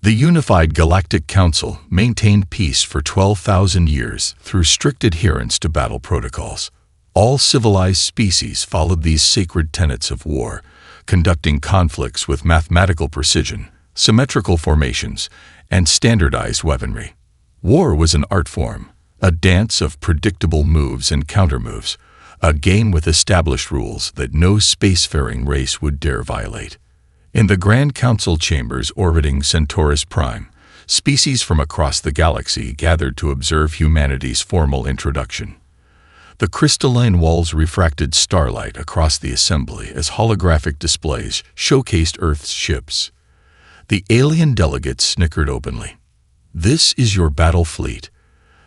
The unified Galactic Council maintained peace for 12,000 years through strict adherence to battle protocols. All civilized species followed these sacred tenets of war, conducting conflicts with mathematical precision, symmetrical formations, and standardized weaponry. War was an art form, a dance of predictable moves and countermoves, a game with established rules that no spacefaring race would dare violate. In the Grand Council chambers orbiting Centaurus Prime, species from across the galaxy gathered to observe humanity's formal introduction. The crystalline walls refracted starlight across the assembly as holographic displays showcased Earth's ships. The alien delegates snickered openly. "This is your battle fleet."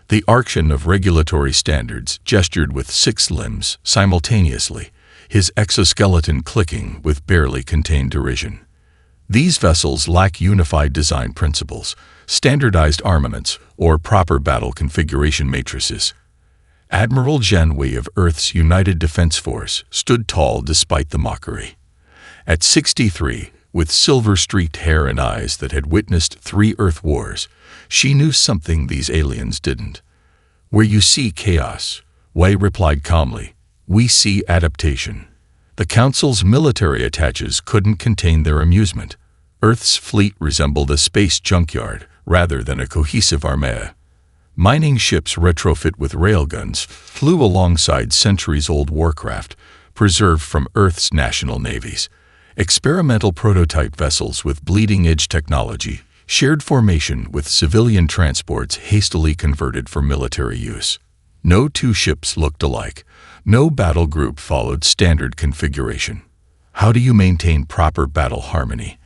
The Archon of Regulatory Standards gestured with 6 limbs simultaneously, his exoskeleton clicking with barely contained derision. These vessels lack unified design principles, standardized armaments, or proper battle configuration matrices. Admiral Janeway of Earth's United Defense Force stood tall despite the mockery. At 63, with silver-streaked hair and eyes that had witnessed 3 Earth wars, she knew something these aliens didn't. "Where you see chaos," Wei replied calmly, "we see adaptation." The Council's military attaches couldn't contain their amusement. Earth's fleet resembled a space junkyard rather than a cohesive armada. Mining ships retrofit with railguns flew alongside centuries-old warcraft, preserved from Earth's national navies. Experimental prototype vessels with bleeding-edge technology shared formation with civilian transports hastily converted for military use. No 2 ships looked alike. No battle group followed standard configuration. "How do you maintain proper battle harmony?"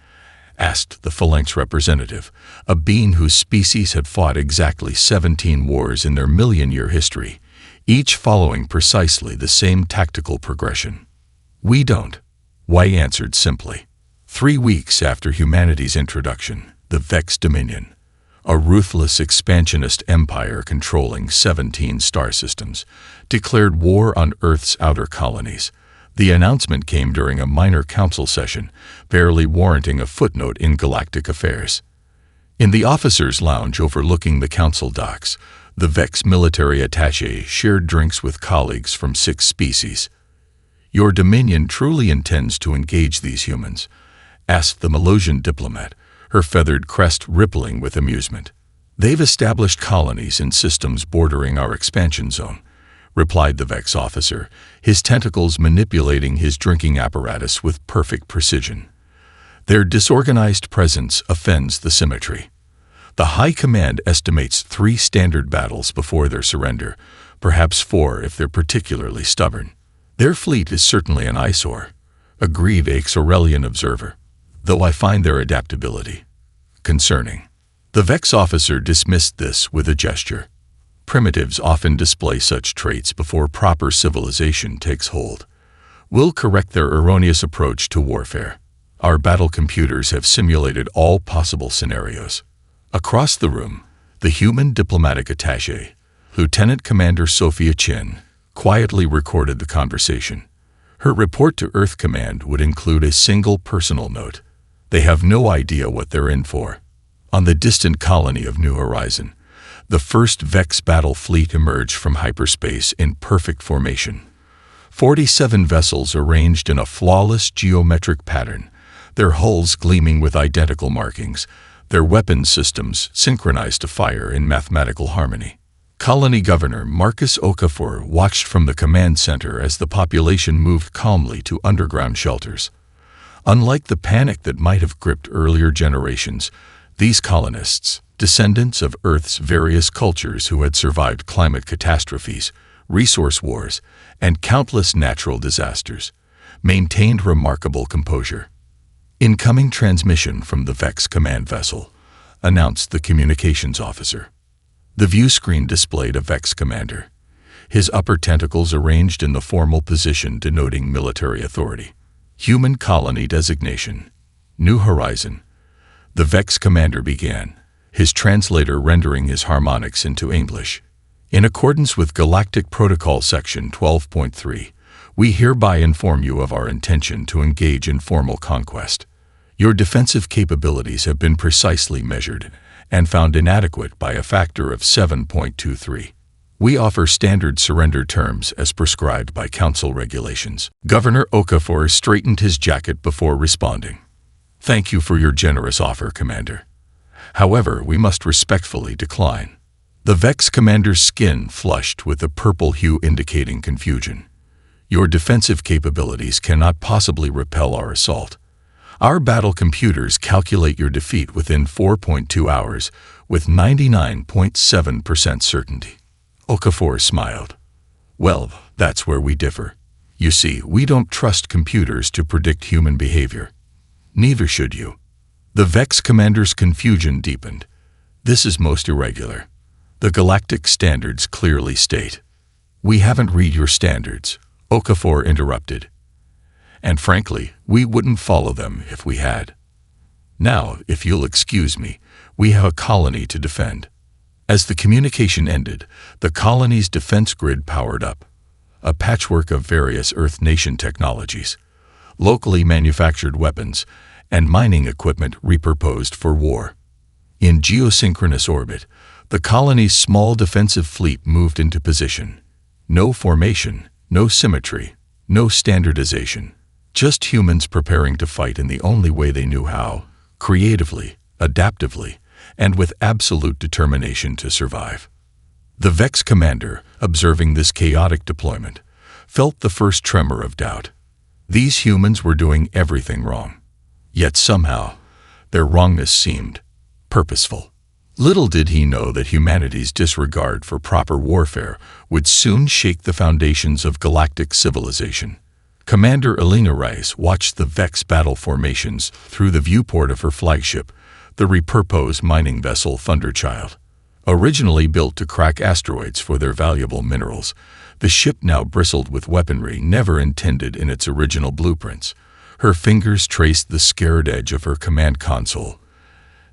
asked the Phalanx representative, a being whose species had fought exactly 17 wars in their million-year history, each following precisely the same tactical progression. "We don't," Wei answered simply. 3 weeks after humanity's introduction, the Vex Dominion, a ruthless expansionist empire controlling 17 star systems, declared war on Earth's outer colonies. The announcement came during a minor council session, barely warranting a footnote in galactic affairs. In the officers' lounge overlooking the council docks, the Vex military attaché shared drinks with colleagues from 6 species. "Your Dominion truly intends to engage these humans?" asked the Melosian diplomat, her feathered crest rippling with amusement. "They've established colonies in systems bordering our expansion zone," replied the Vex officer, his tentacles manipulating his drinking apparatus with perfect precision. "Their disorganized presence offends the symmetry. The High Command estimates 3 standard battles before their surrender, perhaps 4 if they're particularly stubborn. Their fleet is certainly an eyesore," agreed a Xorelian observer, "though I find their adaptability concerning." The Vex officer dismissed this with a gesture. Primitives often display such traits before proper civilization takes hold. "We'll correct their erroneous approach to warfare. Our battle computers have simulated all possible scenarios." Across the room, the human diplomatic attaché, Lieutenant Commander Sophia Chin, quietly recorded the conversation. Her report to Earth Command would include a single personal note. "They have no idea what they're in for." On the distant colony of New Horizon, the first Vex battle fleet emerged from hyperspace in perfect formation. 47 vessels arranged in a flawless geometric pattern, their hulls gleaming with identical markings, their weapons systems synchronized to fire in mathematical harmony. Colony Governor Marcus Okafor watched from the command center as the population moved calmly to underground shelters. Unlike the panic that might have gripped earlier generations, these colonists, descendants of Earth's various cultures who had survived climate catastrophes, resource wars, and countless natural disasters, maintained remarkable composure. "Incoming transmission from the Vex command vessel," announced the communications officer. The view screen displayed a Vex commander, his upper tentacles arranged in the formal position denoting military authority. "Human colony designation, New Horizon." The Vex commander began, his translator rendering his harmonics into English. "In accordance with Galactic Protocol Section 12.3, we hereby inform you of our intention to engage in formal conquest. Your defensive capabilities have been precisely measured and found inadequate by a factor of 7.23. We offer standard surrender terms as prescribed by Council regulations. Governor Okafor straightened his jacket before responding. Thank you for your generous offer, Commander. However, we must respectfully decline. The Vex Commander's skin flushed with a purple hue indicating confusion. Your defensive capabilities cannot possibly repel our assault. Our battle computers calculate your defeat within 4.2 hours with 99.7% certainty. Okafor smiled. Well, that's where we differ. You see, we don't trust computers to predict human behavior. Neither should you. The Vex Commander's confusion deepened. This is most irregular. The Galactic standards clearly state. We haven't read your standards, Okafor interrupted. And frankly, we wouldn't follow them if we had. Now, if you'll excuse me, we have a colony to defend. As the communication ended, the colony's defense grid powered up. A patchwork of various Earth nation technologies, locally manufactured weapons, and mining equipment repurposed for war. In geosynchronous orbit, the colony's small defensive fleet moved into position. No formation, no symmetry, no standardization. Just humans preparing to fight in the only way they knew how, creatively, adaptively, and with absolute determination to survive. The Vex Commander, observing this chaotic deployment, felt the first tremor of doubt. These humans were doing everything wrong. Yet somehow, their wrongness seemed purposeful. Little did he know that humanity's disregard for proper warfare would soon shake the foundations of galactic civilization. Commander Elena Rice watched the Vex battle formations through the viewport of her flagship, the repurposed mining vessel Thunderchild. Originally built to crack asteroids for their valuable minerals, the ship now bristled with weaponry never intended in its original blueprints. Her fingers traced the scarred edge of her command console,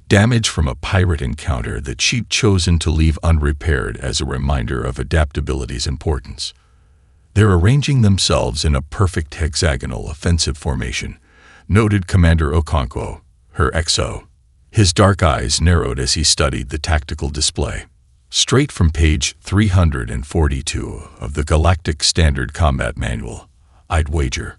damage from a pirate encounter that she'd chosen to leave unrepaired as a reminder of adaptability's importance. They're arranging themselves in a perfect hexagonal offensive formation, noted Commander Okonkwo, her XO. His dark eyes narrowed as he studied the tactical display. Straight from page 342 of the Galactic Standard Combat Manual, I'd wager.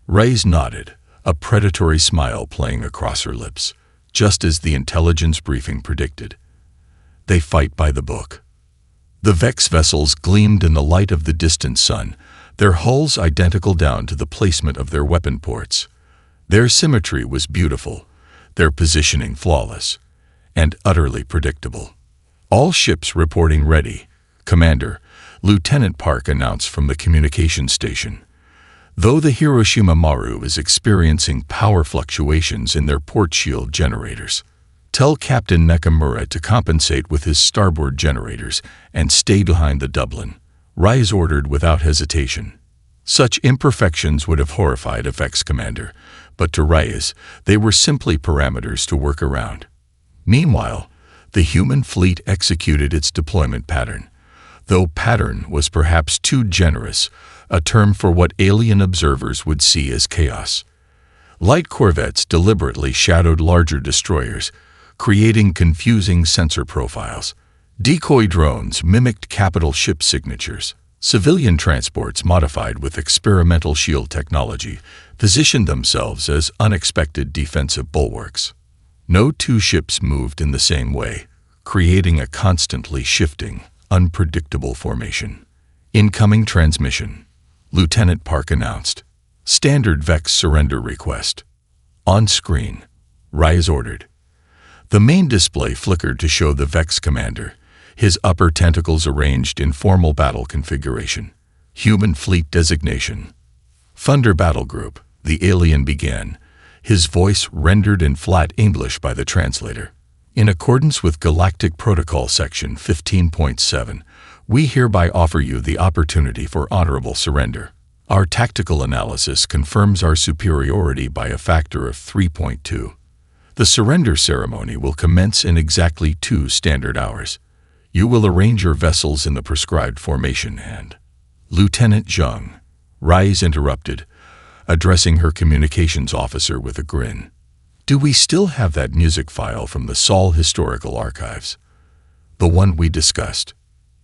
Reyes nodded, a predatory smile playing across her lips, just as the intelligence briefing predicted. They fight by the book. The Vex vessels gleamed in the light of the distant sun, their hulls identical down to the placement of their weapon ports. Their symmetry was beautiful, their positioning flawless, and utterly predictable. All ships reporting ready, Commander, Lieutenant Park announced from the communication station. Though the Hiroshima Maru is experiencing power fluctuations in their port shield generators, tell Captain Nakamura to compensate with his starboard generators and stay behind the Dublin, Rise ordered without hesitation. Such imperfections would have horrified a Vex commander, but to Reyes, they were simply parameters to work around. Meanwhile, the human fleet executed its deployment pattern, though pattern was perhaps too generous, a term for what alien observers would see as chaos. Light corvettes deliberately shadowed larger destroyers, creating confusing sensor profiles. Decoy drones mimicked capital ship signatures. Civilian transports modified with experimental shield technology positioned themselves as unexpected defensive bulwarks. No two ships moved in the same way, creating a constantly shifting, unpredictable formation. Incoming transmission, Lieutenant Park announced. Standard Vex surrender request. On screen, Rise ordered. The main display flickered to show the Vex commander, his upper tentacles arranged in formal battle configuration. Human fleet designation. Thunder Battle Group, the alien began, his voice rendered in flat English by the translator. In accordance with Galactic Protocol Section 15.7, we hereby offer you the opportunity for honorable surrender. Our tactical analysis confirms our superiority by a factor of 3.2. The surrender ceremony will commence in exactly 2 standard hours. You will arrange your vessels in the prescribed formation and... Lieutenant Zheng, Rise interrupted, addressing her communications officer with a grin. Do we still have that music file from the Sol Historical Archives? The one we discussed.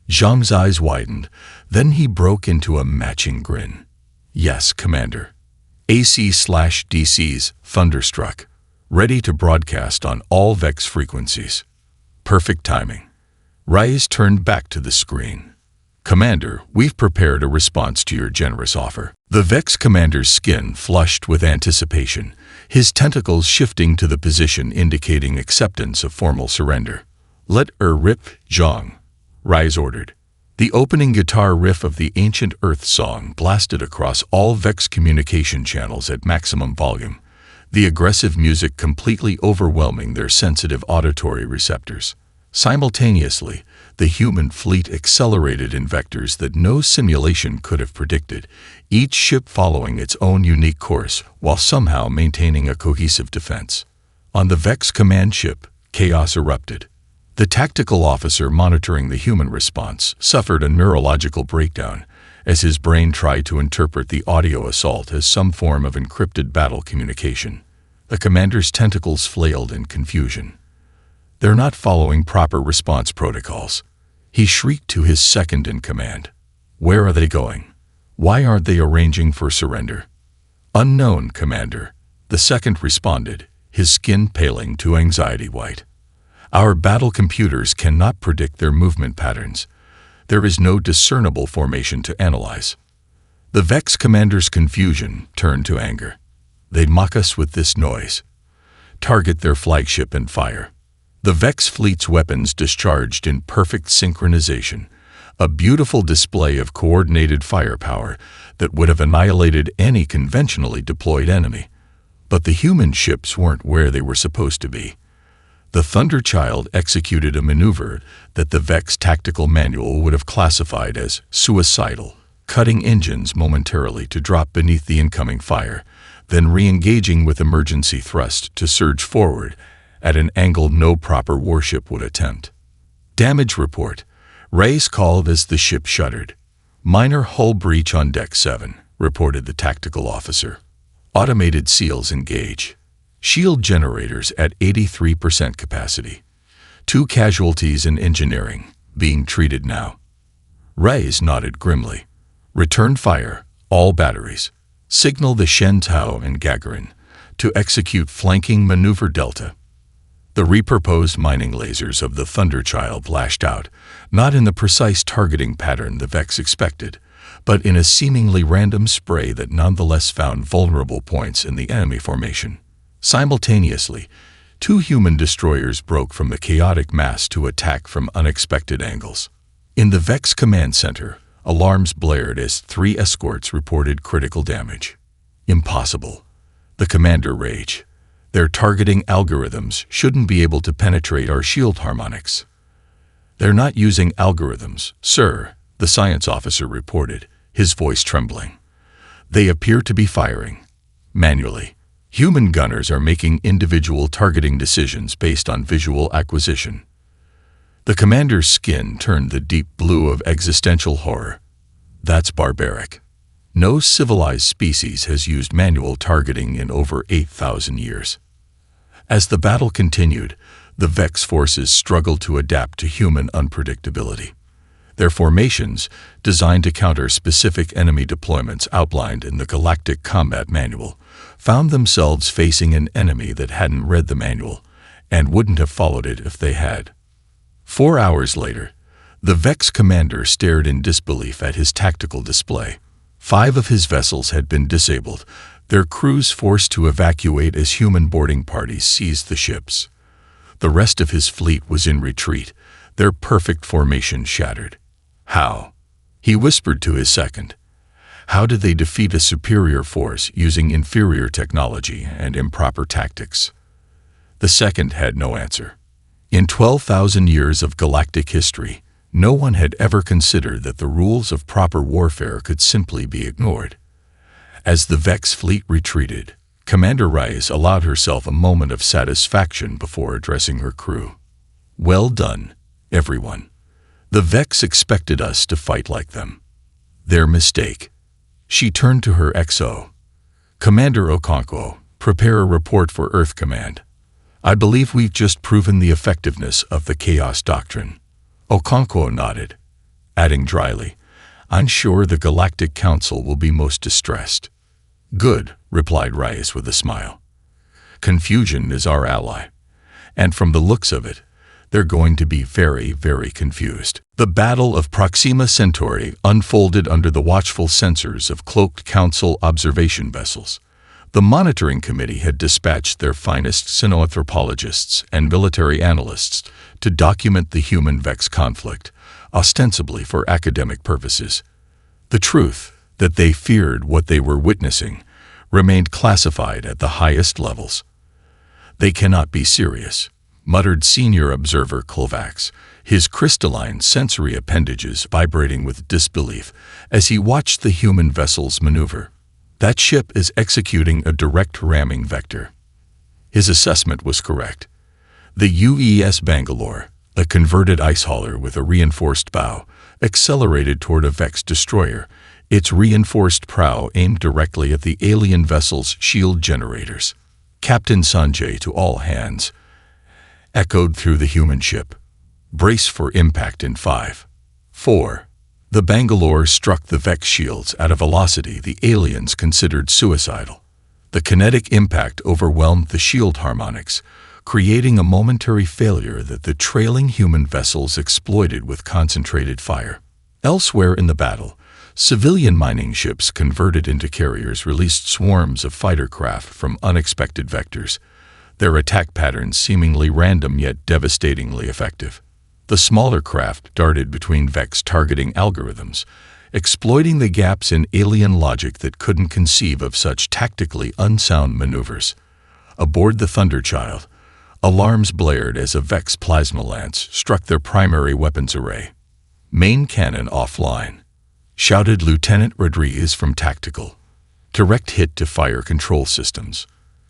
Zhang's eyes widened, then he broke into a matching grin. Yes, Commander. AC/DC's Thunderstruck, ready to broadcast on all VEX frequencies. Perfect timing. Reyes turned back to the screen. Commander, we've prepared a response to your generous offer. The VEX commander's skin flushed with anticipation, his tentacles shifting to the position indicating acceptance of formal surrender. Let rip, Zhang, Reyes ordered. The opening guitar riff of the ancient Earth song blasted across all VEX communication channels at maximum volume, the aggressive music completely overwhelming their sensitive auditory receptors. Simultaneously, the human fleet accelerated in vectors that no simulation could have predicted, each ship following its own unique course while somehow maintaining a cohesive defense. On the VEX command ship, chaos erupted. The tactical officer monitoring the human response suffered a neurological breakdown as his brain tried to interpret the audio assault as some form of encrypted battle communication. The commander's tentacles flailed in confusion. They're not following proper response protocols. He shrieked to his second-in-command. Where are they going? Why aren't they arranging for surrender? Unknown, Commander. The second responded, his skin paling to anxiety white. Our battle computers cannot predict their movement patterns. There is no discernible formation to analyze. The VEX commander's confusion turned to anger. They mock us with this noise. Target their flagship and fire. The VEX fleet's weapons discharged in perfect synchronization, a beautiful display of coordinated firepower that would have annihilated any conventionally deployed enemy. But the human ships weren't where they were supposed to be. The Thunderchild executed a maneuver that the VEX tactical manual would have classified as suicidal, cutting engines momentarily to drop beneath the incoming fire, then re-engaging with emergency thrust to surge forward at an angle no proper warship would attempt. Damage report. Reyes called as the ship shuddered. Minor hull breach on Deck 7, reported the tactical officer. Automated seals engage. Shield generators at 83% capacity. 2 casualties in engineering, being treated now. Reyes nodded grimly. Return fire, all batteries. Signal the Shen Tao and Gagarin to execute flanking maneuver Delta. The repurposed mining lasers of the Thunderchild lashed out, not in the precise targeting pattern the VEX expected, but in a seemingly random spray that nonetheless found vulnerable points in the enemy formation. Simultaneously, 2 human destroyers broke from the chaotic mass to attack from unexpected angles. In the VEX command center, alarms blared as 3 escorts reported critical damage. Impossible. The commander raged. Their targeting algorithms shouldn't be able to penetrate our shield harmonics. They're not using algorithms, sir, the science officer reported, his voice trembling. They appear to be firing manually. Human gunners are making individual targeting decisions based on visual acquisition. The commander's skin turned the deep blue of existential horror. That's barbaric. No civilized species has used manual targeting in over 8,000 years. As the battle continued, the VEX forces struggled to adapt to human unpredictability. Their formations, designed to counter specific enemy deployments outlined in the Galactic Combat Manual, found themselves facing an enemy that hadn't read the manual and wouldn't have followed it if they had. 4 hours later, the VEX commander stared in disbelief at his tactical display. 5 of his vessels had been disabled, their crews forced to evacuate as human boarding parties seized the ships. The rest of his fleet was in retreat, their perfect formation shattered. How? He whispered to his second. How did they defeat a superior force using inferior technology and improper tactics? The second had no answer. In 12,000 years of galactic history, no one had ever considered that the rules of proper warfare could simply be ignored. As the VEX fleet retreated, Commander Reyes allowed herself a moment of satisfaction before addressing her crew. Well done, everyone. The VEX expected us to fight like them. Their mistake. She turned to her XO. Commander Okonkwo, Prepare a report for Earth Command. I believe we've just proven the effectiveness of the Chaos Doctrine." Okonkwo nodded, adding dryly, "I'm sure the Galactic Council will be most distressed." "Good," replied Reyes with a smile. "Confusion is our ally, and from the looks of it, they're going to be very, very confused." The Battle of Proxima Centauri unfolded under the watchful censors of cloaked Council observation vessels. The monitoring committee had dispatched their finest xenoanthropologists and military analysts to document the human-Vex conflict, ostensibly for academic purposes. The truth, that they feared what they were witnessing, remained classified at the highest levels. "They cannot be serious," muttered senior observer Kovacs, his crystalline sensory appendages vibrating with disbelief as he watched the human vessels maneuver. "That ship is executing a direct ramming vector." His assessment was correct. The UES Bangalore, a converted ice hauler with a reinforced bow, accelerated toward a Vex destroyer, its reinforced prow aimed directly at the alien vessel's shield generators. "Captain Sanjay to all hands," echoed through the human ship. "Brace for impact in 5, 4. The Bangalore struck the Vex shields at a velocity the aliens considered suicidal. The kinetic impact overwhelmed the shield harmonics, creating a momentary failure that the trailing human vessels exploited with concentrated fire. Elsewhere in the battle, civilian mining ships converted into carriers released swarms of fighter craft from unexpected vectors, their attack patterns seemingly random yet devastatingly effective. The smaller craft darted between Vex targeting algorithms, exploiting the gaps in alien logic that couldn't conceive of such tactically unsound maneuvers. Aboard the Thunderchild, alarms blared as a Vex plasma lance struck their primary weapons array. "Main cannon offline," shouted Lieutenant Rodriguez from Tactical. "Direct hit to fire control systems."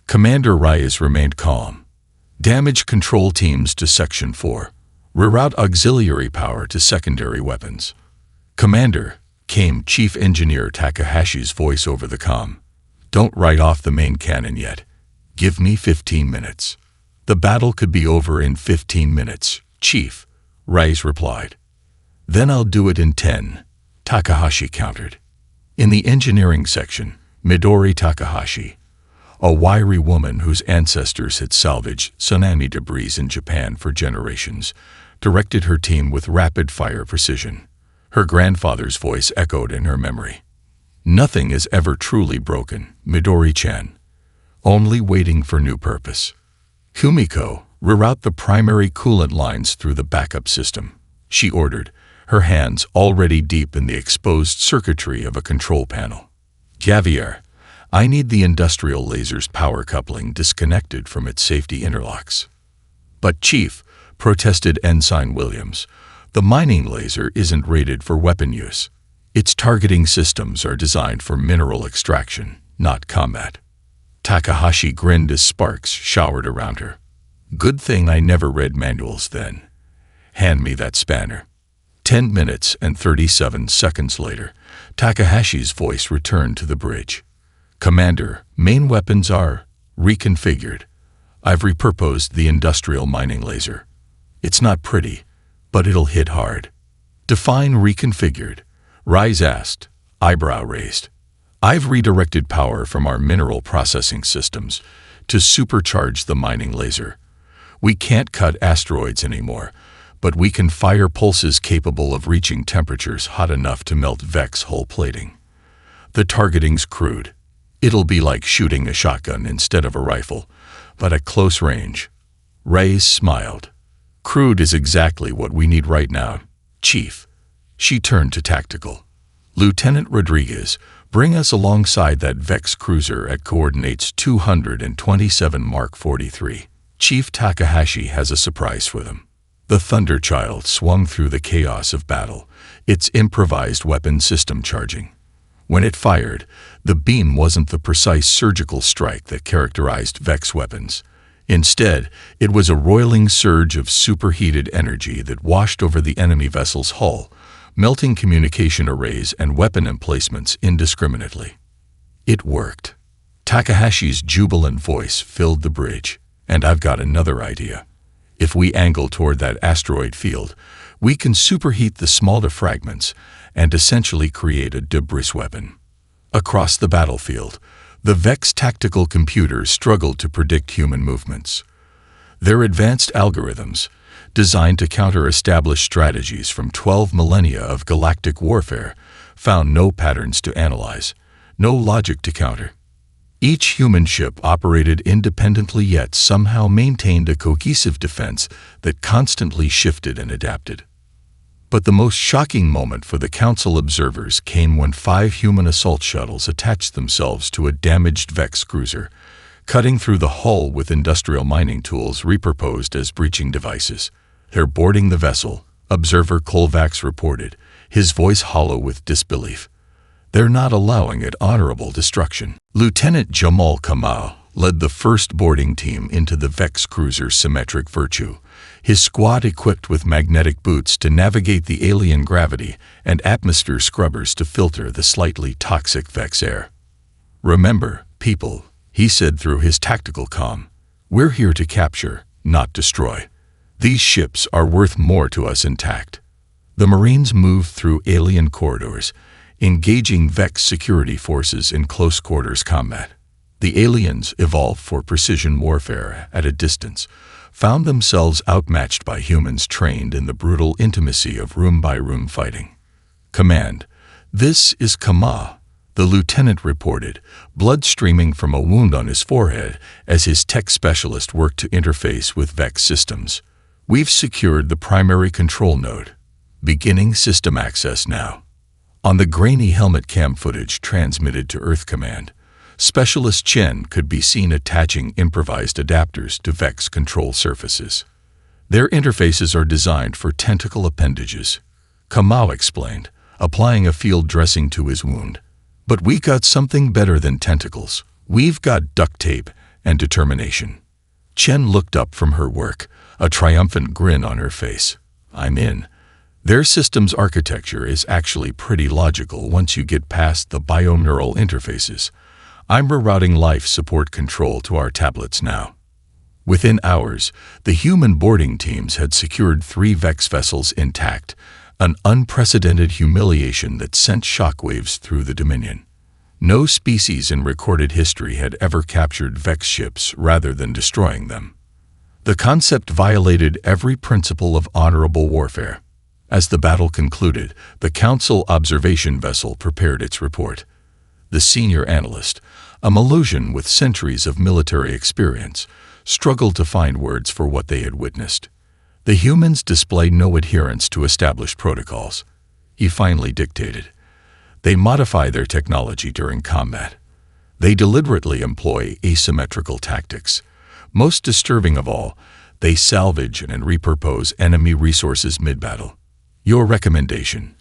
Commander Reyes remained calm. "Damage control teams to Section 4. Reroute auxiliary power to secondary weapons." "Commander," came Chief Engineer Takahashi's voice over the comm. "Don't write off the main cannon yet. Give me 15 minutes. "The battle could be over in 15 minutes, Chief," Reyes replied. "Then I'll do it in 10, Takahashi countered. In the engineering section, Midori Takahashi, a wiry woman whose ancestors had salvaged tsunami debris in Japan for generations, directed her team with rapid-fire precision. Her grandfather's voice echoed in her memory. "Nothing is ever truly broken, Midori-chan. Only waiting for new purpose. Kumiko, reroute the primary coolant lines through the backup system," she ordered, her hands already deep in the exposed circuitry of a control panel. "Javier, I need the industrial laser's power coupling disconnected from its safety interlocks." "But Chief," protested Ensign Williams, "the mining laser isn't rated for weapon use. Its targeting systems are designed for mineral extraction, not combat." Takahashi grinned as sparks showered around her. "Good thing I never read manuals then. Hand me that spanner." 10 minutes and 37 seconds later, Takahashi's voice returned to the bridge. "Commander, main weapons are reconfigured. I've repurposed the industrial mining laser. It's not pretty, but it'll hit hard." "Define reconfigured," Reyes asked, eyebrow raised. "I've redirected power from our mineral processing systems to supercharge the mining laser. We can't cut asteroids anymore, but we can fire pulses capable of reaching temperatures hot enough to melt Vex hull plating. The targeting's crude. It'll be like shooting a shotgun instead of a rifle, but at close range." Reyes smiled. "Crude is exactly what we need right now, Chief." She turned to Tactical. "Lieutenant Rodriguez, bring us alongside that Vex cruiser at coordinates 227 Mark 43. Chief Takahashi has a surprise for them." The Thunderchild swung through the chaos of battle, its improvised weapon system charging. When it fired, the beam wasn't the precise surgical strike that characterized Vex weapons. Instead, it was a roiling surge of superheated energy that washed over the enemy vessel's hull, melting communication arrays and weapon emplacements indiscriminately. It worked. Takahashi's jubilant voice filled the bridge. And I've got another idea. If we angle toward that asteroid field, we can superheat the smaller fragments and essentially create a debris weapon. Across the battlefield, the Vex tactical computers struggled to predict human movements. Their advanced algorithms, designed to counter established strategies from 12 millennia of galactic warfare, found no patterns to analyze, no logic to counter. Each human ship operated independently yet somehow maintained a cohesive defense that constantly shifted and adapted. But the most shocking moment for the Council observers came when 5 human assault shuttles attached themselves to a damaged Vex cruiser, cutting through the hull with industrial mining tools repurposed as breaching devices. They're boarding the vessel, observer Kolvax reported, his voice hollow with disbelief. They're not allowing it honorable destruction. Lieutenant Jamal Kamal led the first boarding team into the Vex cruiser's symmetric virtue, his squad equipped with magnetic boots to navigate the alien gravity and atmosphere scrubbers to filter the slightly toxic Vex air. "Remember, people," he said through his tactical comm, "we're here to capture, not destroy. These ships are worth more to us intact." The Marines moved through alien corridors, engaging Vex security forces in close-quarters combat. The aliens, evolved for precision warfare at a distance, found themselves outmatched by humans trained in the brutal intimacy of room-by-room fighting. "Command, this is Kama," the lieutenant reported, blood streaming from a wound on his forehead as his tech specialist worked to interface with Vex systems. "We've secured the primary control node. Beginning system access now." On the grainy helmet cam footage transmitted to Earth Command, Specialist Chen could be seen attaching improvised adapters to Vex control surfaces. Their interfaces are designed for tentacle appendages, Kamau explained, applying a field dressing to his wound. "But we got something better than tentacles. We've got duct tape and determination." Chen looked up from her work, a triumphant grin on her face. "I'm in. Their system's architecture is actually pretty logical once you get past the bioneural interfaces. I'm rerouting life support control to our tablets now." Within hours, the human boarding teams had secured 3 Vex vessels intact, an unprecedented humiliation that sent shockwaves through the Dominion. No species in recorded history had ever captured Vex ships rather than destroying them. The concept violated every principle of honorable warfare. As the battle concluded, the Council observation vessel prepared its report. The senior analyst, a Malaysian with centuries of military experience, struggled to find words for what they had witnessed. The humans displayed no adherence to established protocols. He finally dictated. They modify their technology during combat. They deliberately employ asymmetrical tactics. Most disturbing of all, they salvage and repurpose enemy resources mid-battle. "Your recommendation?"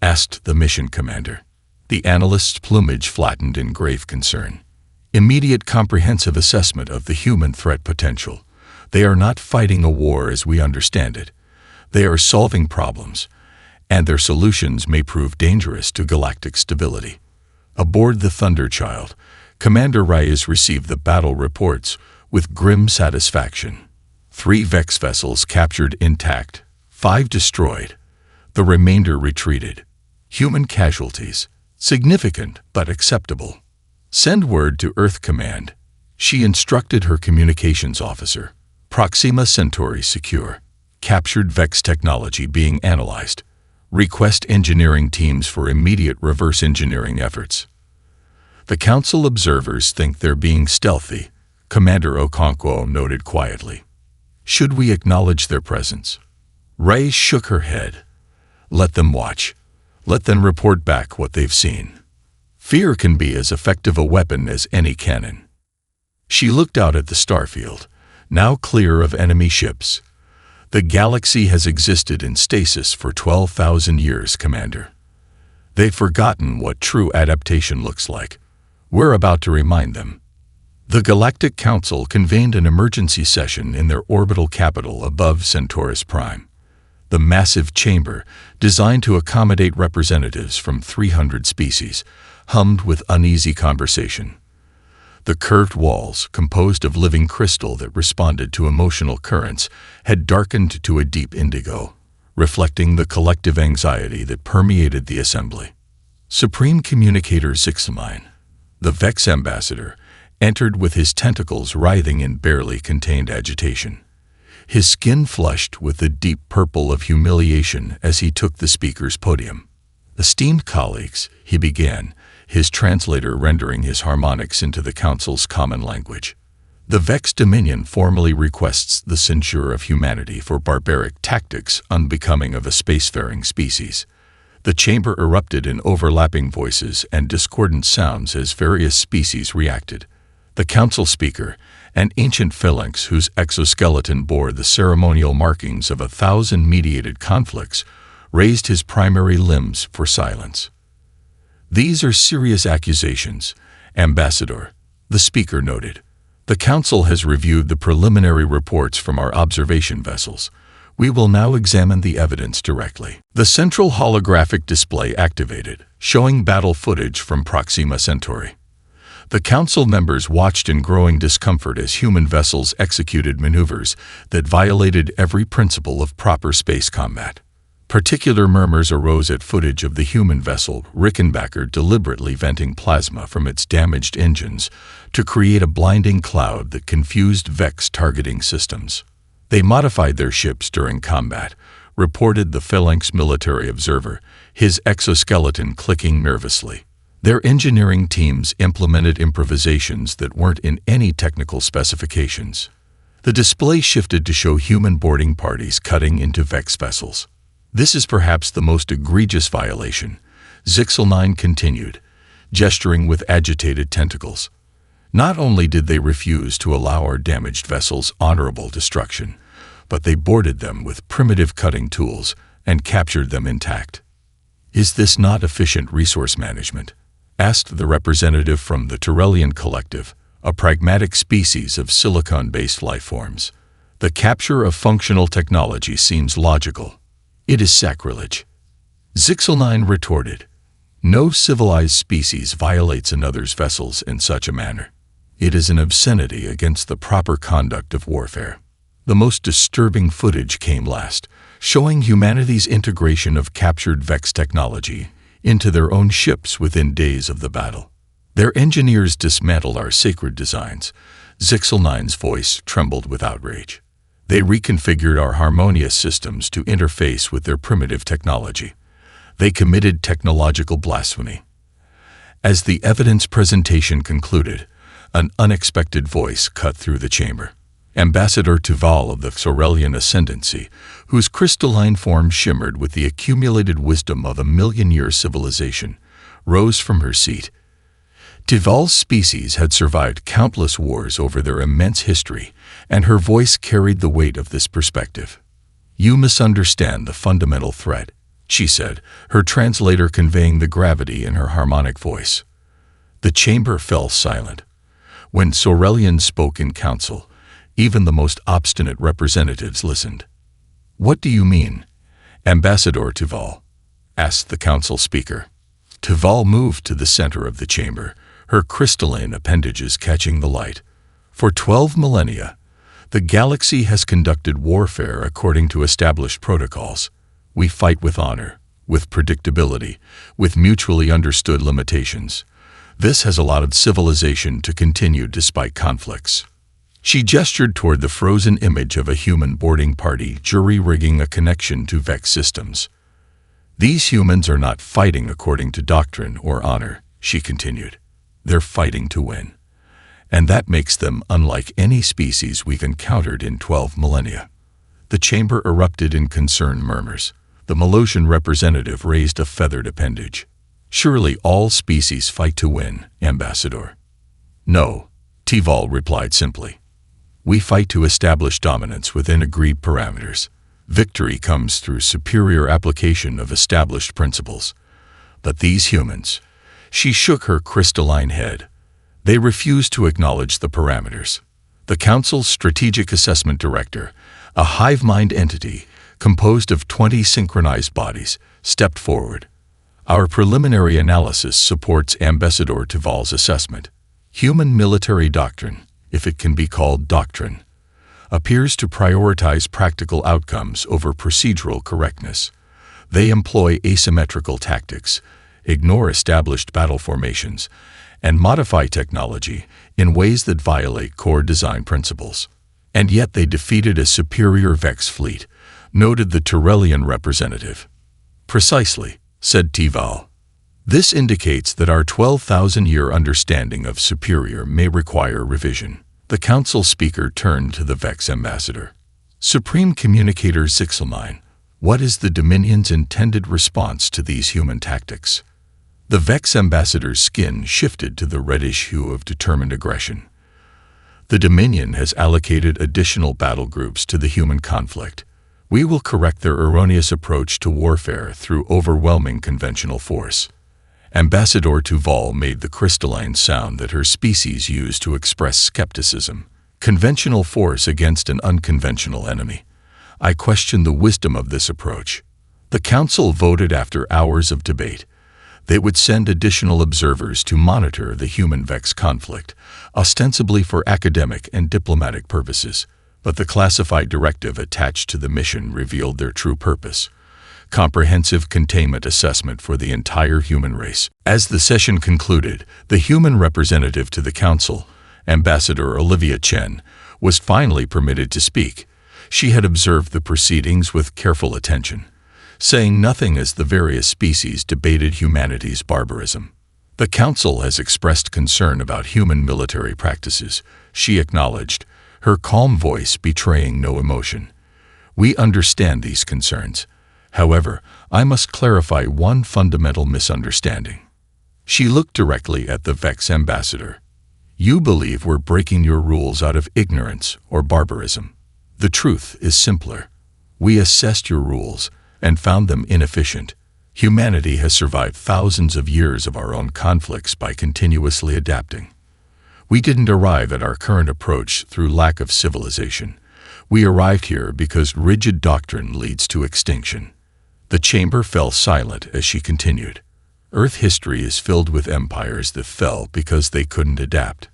asked the mission commander. The analyst's plumage flattened in grave concern. "Immediate comprehensive assessment of the human threat potential. They are not fighting a war as we understand it. They are solving problems, and their solutions may prove dangerous to galactic stability." Aboard the Thunderchild, Commander Reyes received the battle reports with grim satisfaction. 3 Vex vessels captured intact, 5 destroyed. The remainder retreated. Human casualties, significant but acceptable. "Send word to Earth Command," she instructed her communications officer. "Proxima Centauri secure. Captured Vex technology being analyzed. Request engineering teams for immediate reverse engineering efforts." "The Council observers think they're being stealthy," Commander Okonkwo noted quietly. "Should we acknowledge their presence?" Ray shook her head. "Let them watch. Let them report back what they've seen. Fear can be as effective a weapon as any cannon." She looked out at the starfield, now clear of enemy ships. "The galaxy has existed in stasis for 12,000 years, Commander. They've forgotten what true adaptation looks like. We're about to remind them." The Galactic Council convened an emergency session in their orbital capital above Centaurus Prime. The massive chamber, designed to accommodate representatives from 300 species, hummed with uneasy conversation. The curved walls, composed of living crystal that responded to emotional currents, had darkened to a deep indigo, reflecting the collective anxiety that permeated the assembly. Supreme Communicator Zixelmine, the Vex ambassador, entered with his tentacles writhing in barely contained agitation. His skin flushed with the deep purple of humiliation as he took the speaker's podium. "Esteemed colleagues," he began, his translator rendering his harmonics into the Council's common language. "The Vex Dominion formally requests the censure of humanity for barbaric tactics unbecoming of a spacefaring species." The chamber erupted in overlapping voices and discordant sounds as various species reacted. The council speaker, an ancient phalanx whose exoskeleton bore the ceremonial markings of 1,000 mediated conflicts, raised his primary limbs for silence. "These are serious accusations, Ambassador," the speaker noted. "The Council has reviewed the preliminary reports from our observation vessels. We will now examine the evidence directly." The central holographic display activated, showing battle footage from Proxima Centauri. The Council members watched in growing discomfort as human vessels executed maneuvers that violated every principle of proper space combat. Particular murmurs arose at footage of the human vessel Rickenbacker deliberately venting plasma from its damaged engines to create a blinding cloud that confused Vex targeting systems. "They modified their ships during combat," reported the Phalanx military observer, his exoskeleton clicking nervously. "Their engineering teams implemented improvisations that weren't in any technical specifications." The display shifted to show human boarding parties cutting into Vex vessels. "This is perhaps the most egregious violation," Zixelmine continued, gesturing with agitated tentacles. "Not only did they refuse to allow our damaged vessels honorable destruction, but they boarded them with primitive cutting tools and captured them intact." "Is this not efficient resource management?" asked the representative from the Turellian Collective, a pragmatic species of silicon-based lifeforms. "The capture of functional technology seems logical." "It is sacrilege," Zixelmine retorted. "No civilized species violates another's vessels in such a manner. It is an obscenity against the proper conduct of warfare." The most disturbing footage came last, showing humanity's integration of captured Vex technology into their own ships within days of the battle. "Their engineers dismantled our sacred designs." Zixelmine's voice trembled with outrage. "They reconfigured our harmonious systems to interface with their primitive technology. They committed technological blasphemy." As the evidence presentation concluded, an unexpected voice cut through the chamber. Ambassador Tuval of the Xorelian Ascendancy, whose crystalline form shimmered with the accumulated wisdom of a million-year civilization, rose from her seat. Tuval's species had survived countless wars over their immense history, and her voice carried the weight of this perspective. "You misunderstand the fundamental threat," she said, her translator conveying the gravity in her harmonic voice. The chamber fell silent. When Xorelian spoke in council, even the most obstinate representatives listened. "What do you mean, Ambassador Tuval?" asked the council speaker. Tuval moved to the center of the chamber, her crystalline appendages catching the light. "For 12 millennia, the galaxy has conducted warfare according to established protocols. We fight with honor, with predictability, with mutually understood limitations. This has allowed civilization to continue despite conflicts." She gestured toward the frozen image of a human boarding party jury-rigging a connection to Vex systems. "These humans are not fighting according to doctrine or honor," she continued. "They're fighting to win. And that makes them unlike any species we've encountered in 12 millennia." The chamber erupted in concerned murmurs. The Melosian representative raised a feathered appendage. "Surely all species fight to win, Ambassador." "No," Tuval replied simply. "We fight to establish dominance within agreed parameters. Victory comes through superior application of established principles. But these humans," she shook her crystalline head, "they refuse to acknowledge the parameters." The Council's Strategic Assessment Director, a hive-mind entity composed of 20 synchronized bodies, stepped forward. "Our preliminary analysis supports Ambassador Tuval's assessment." Human military doctrine, if it can be called doctrine, appears to prioritize practical outcomes over procedural correctness. They employ asymmetrical tactics, ignore established battle formations, and modify technology in ways that violate core design principles. And yet they defeated a superior Vex fleet, noted the Tyrellian representative. Precisely, said Tival. This indicates that our 12,000-year understanding of superior may require revision. The council speaker turned to the Vex ambassador. Supreme Communicator Zixelmine, what is the Dominion's intended response to these human tactics? The Vex ambassador's skin shifted to the reddish hue of determined aggression. The Dominion has allocated additional battle groups to the human conflict. We will correct their erroneous approach to warfare through overwhelming conventional force. Ambassador Tuval made the crystalline sound that her species used to express skepticism. Conventional force against an unconventional enemy. I question the wisdom of this approach. The Council voted after hours of debate. They would send additional observers to monitor the human-Vex conflict, ostensibly for academic and diplomatic purposes, but the classified directive attached to the mission revealed their true purpose: comprehensive containment assessment for the entire human race. As the session concluded, the human representative to the Council, Ambassador Olivia Chen, was finally permitted to speak. She had observed the proceedings with careful attention, saying nothing as the various species debated humanity's barbarism. The Council has expressed concern about human military practices, she acknowledged, her calm voice betraying no emotion. We understand these concerns. However, I must clarify one fundamental misunderstanding. She looked directly at the Vex ambassador. You believe we're breaking your rules out of ignorance or barbarism. The truth is simpler. We assessed your rules and found them inefficient. Humanity has survived thousands of years of our own conflicts by continuously adapting. We didn't arrive at our current approach through lack of civilization. We arrived here because rigid doctrine leads to extinction. The chamber fell silent as she continued. Earth history is filled with empires that fell because they couldn't adapt.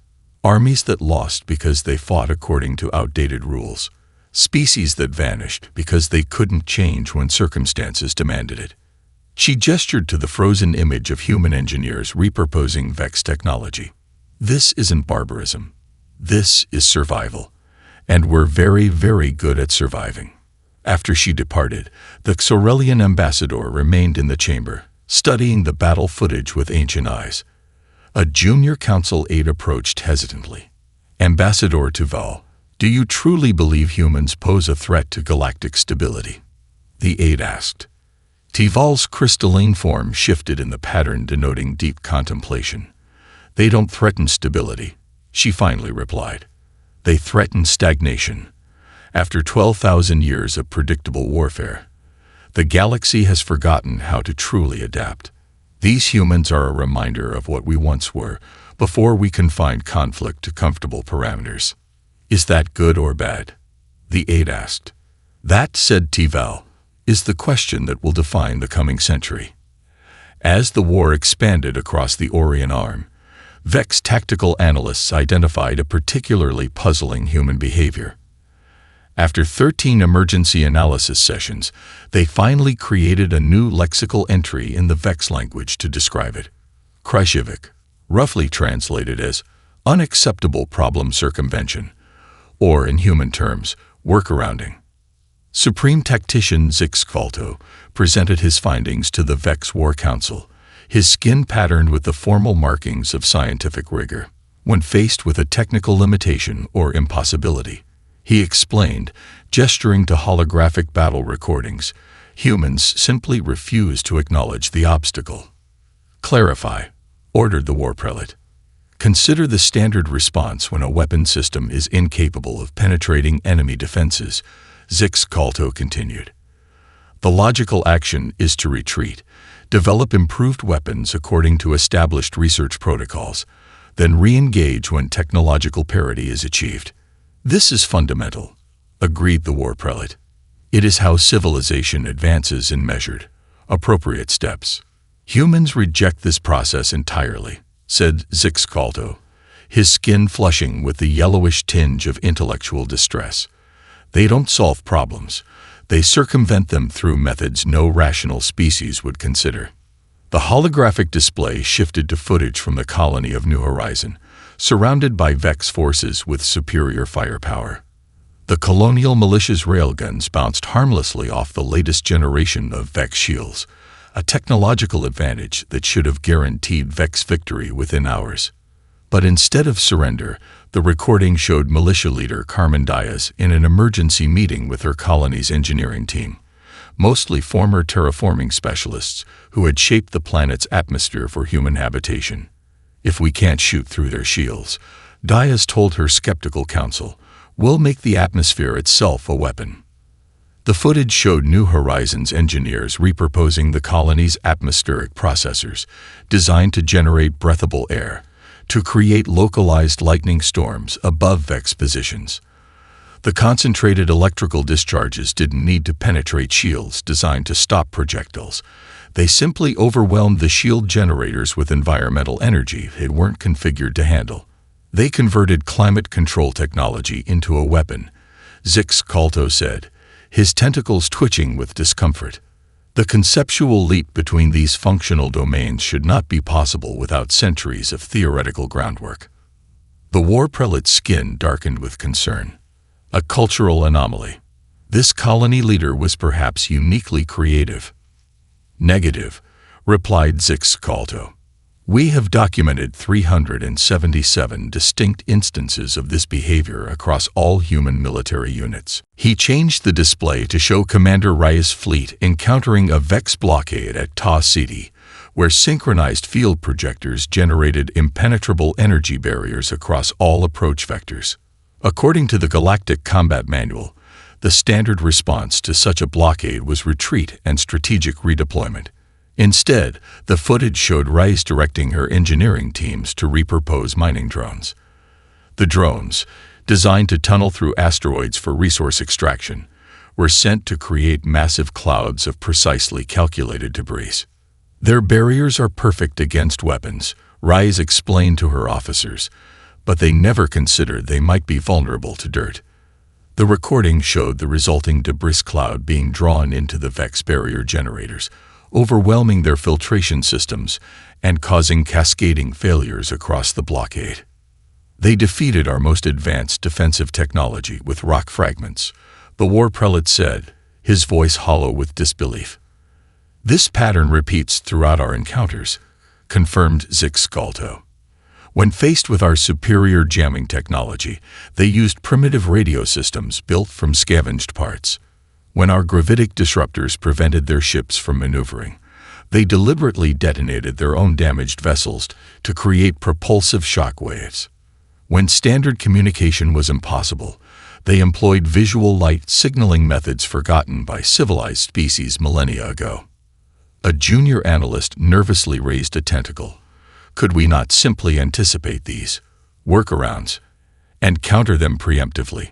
Armies that lost because they fought according to outdated rules. Species that vanished because they couldn't change when circumstances demanded it. She gestured to the frozen image of human engineers repurposing Vex technology. This isn't barbarism. This is survival. And we're very, very good at surviving. After she departed, the Xorelian ambassador remained in the chamber, studying the battle footage with ancient eyes. A junior council aide approached hesitantly. Ambassador Tuval, do you truly believe humans pose a threat to galactic stability? The aide asked. Tival's crystalline form shifted in the pattern denoting deep contemplation. They don't threaten stability, she finally replied. They threaten stagnation. After 12,000 years of predictable warfare, the galaxy has forgotten how to truly adapt. These humans are a reminder of what we once were, before we confined conflict to comfortable parameters. Is that good or bad? The aide asked. That, said Tival, is the question that will define the coming century. As the war expanded across the Orion Arm, Vex tactical analysts identified a particularly puzzling human behavior. After 13 emergency analysis sessions, they finally created a new lexical entry in the Vex language to describe it. Kryshevik, roughly translated as unacceptable problem circumvention, or in human terms, workarounding. Supreme Tactician Zixqualto presented his findings to the Vex War Council, his skin patterned with the formal markings of scientific rigor. When faced with a technical limitation or impossibility, he explained, gesturing to holographic battle recordings, humans simply refuse to acknowledge the obstacle. Clarify, ordered the war prelate. Consider the standard response when a weapon system is incapable of penetrating enemy defenses, Zixqualto continued. The logical action is to retreat, develop improved weapons according to established research protocols, then re-engage when technological parity is achieved. This is fundamental, agreed the war prelate. It is how civilization advances in measured, appropriate steps. Humans reject this process entirely, said Zixqualto. his skin flushing with the yellowish tinge of intellectual distress. They don't solve problems. They circumvent them through methods no rational species would consider. The holographic display shifted to footage from the colony of New Horizon, surrounded by Vex forces with superior firepower. The colonial militia's railguns bounced harmlessly off the latest generation of Vex shields, a technological advantage that should have guaranteed Vex victory within hours. But instead of surrender, the recording showed militia leader Carmen Diaz in an emergency meeting with her colony's engineering team, mostly former terraforming specialists who had shaped the planet's atmosphere for human habitation. If we can't shoot through their shields, Diaz told her skeptical council, we'll make the atmosphere itself a weapon. The footage showed New Horizons engineers repurposing the colony's atmospheric processors, designed to generate breathable air, to create localized lightning storms above Vex positions. The concentrated electrical discharges didn't need to penetrate shields designed to stop projectiles. They simply overwhelmed the shield generators with environmental energy it weren't configured to handle. They converted climate control technology into a weapon, Zix Calto said, his tentacles twitching with discomfort. The conceptual leap between these functional domains should not be possible without centuries of theoretical groundwork. The war prelate's skin darkened with concern. A cultural anomaly. This colony leader was perhaps uniquely creative. Negative, replied Zix Calto. We have documented 377 distinct instances of this behavior across all human military units. He changed the display to show Commander Raya's fleet encountering a Vex blockade at Ta City, where synchronized field projectors generated impenetrable energy barriers across all approach vectors. According to the Galactic Combat Manual, the standard response to such a blockade was retreat and strategic redeployment. Instead, the footage showed Rice directing her engineering teams to repurpose mining drones. The drones, designed to tunnel through asteroids for resource extraction, were sent to create massive clouds of precisely calculated debris. Their barriers are perfect against weapons, Rice explained to her officers, but they never considered they might be vulnerable to dirt. The recording showed the resulting debris cloud being drawn into the Vex barrier generators, overwhelming their filtration systems and causing cascading failures across the blockade. They defeated our most advanced defensive technology with rock fragments, the war prelate said, his voice hollow with disbelief. This pattern repeats throughout our encounters, confirmed Zix Calto. When faced with our superior jamming technology, they used primitive radio systems built from scavenged parts. When our gravitic disruptors prevented their ships from maneuvering, they deliberately detonated their own damaged vessels to create propulsive shock waves. When standard communication was impossible, they employed visual light signaling methods forgotten by civilized species millennia ago. A junior analyst nervously raised a tentacle. Could we not simply anticipate these workarounds and counter them preemptively?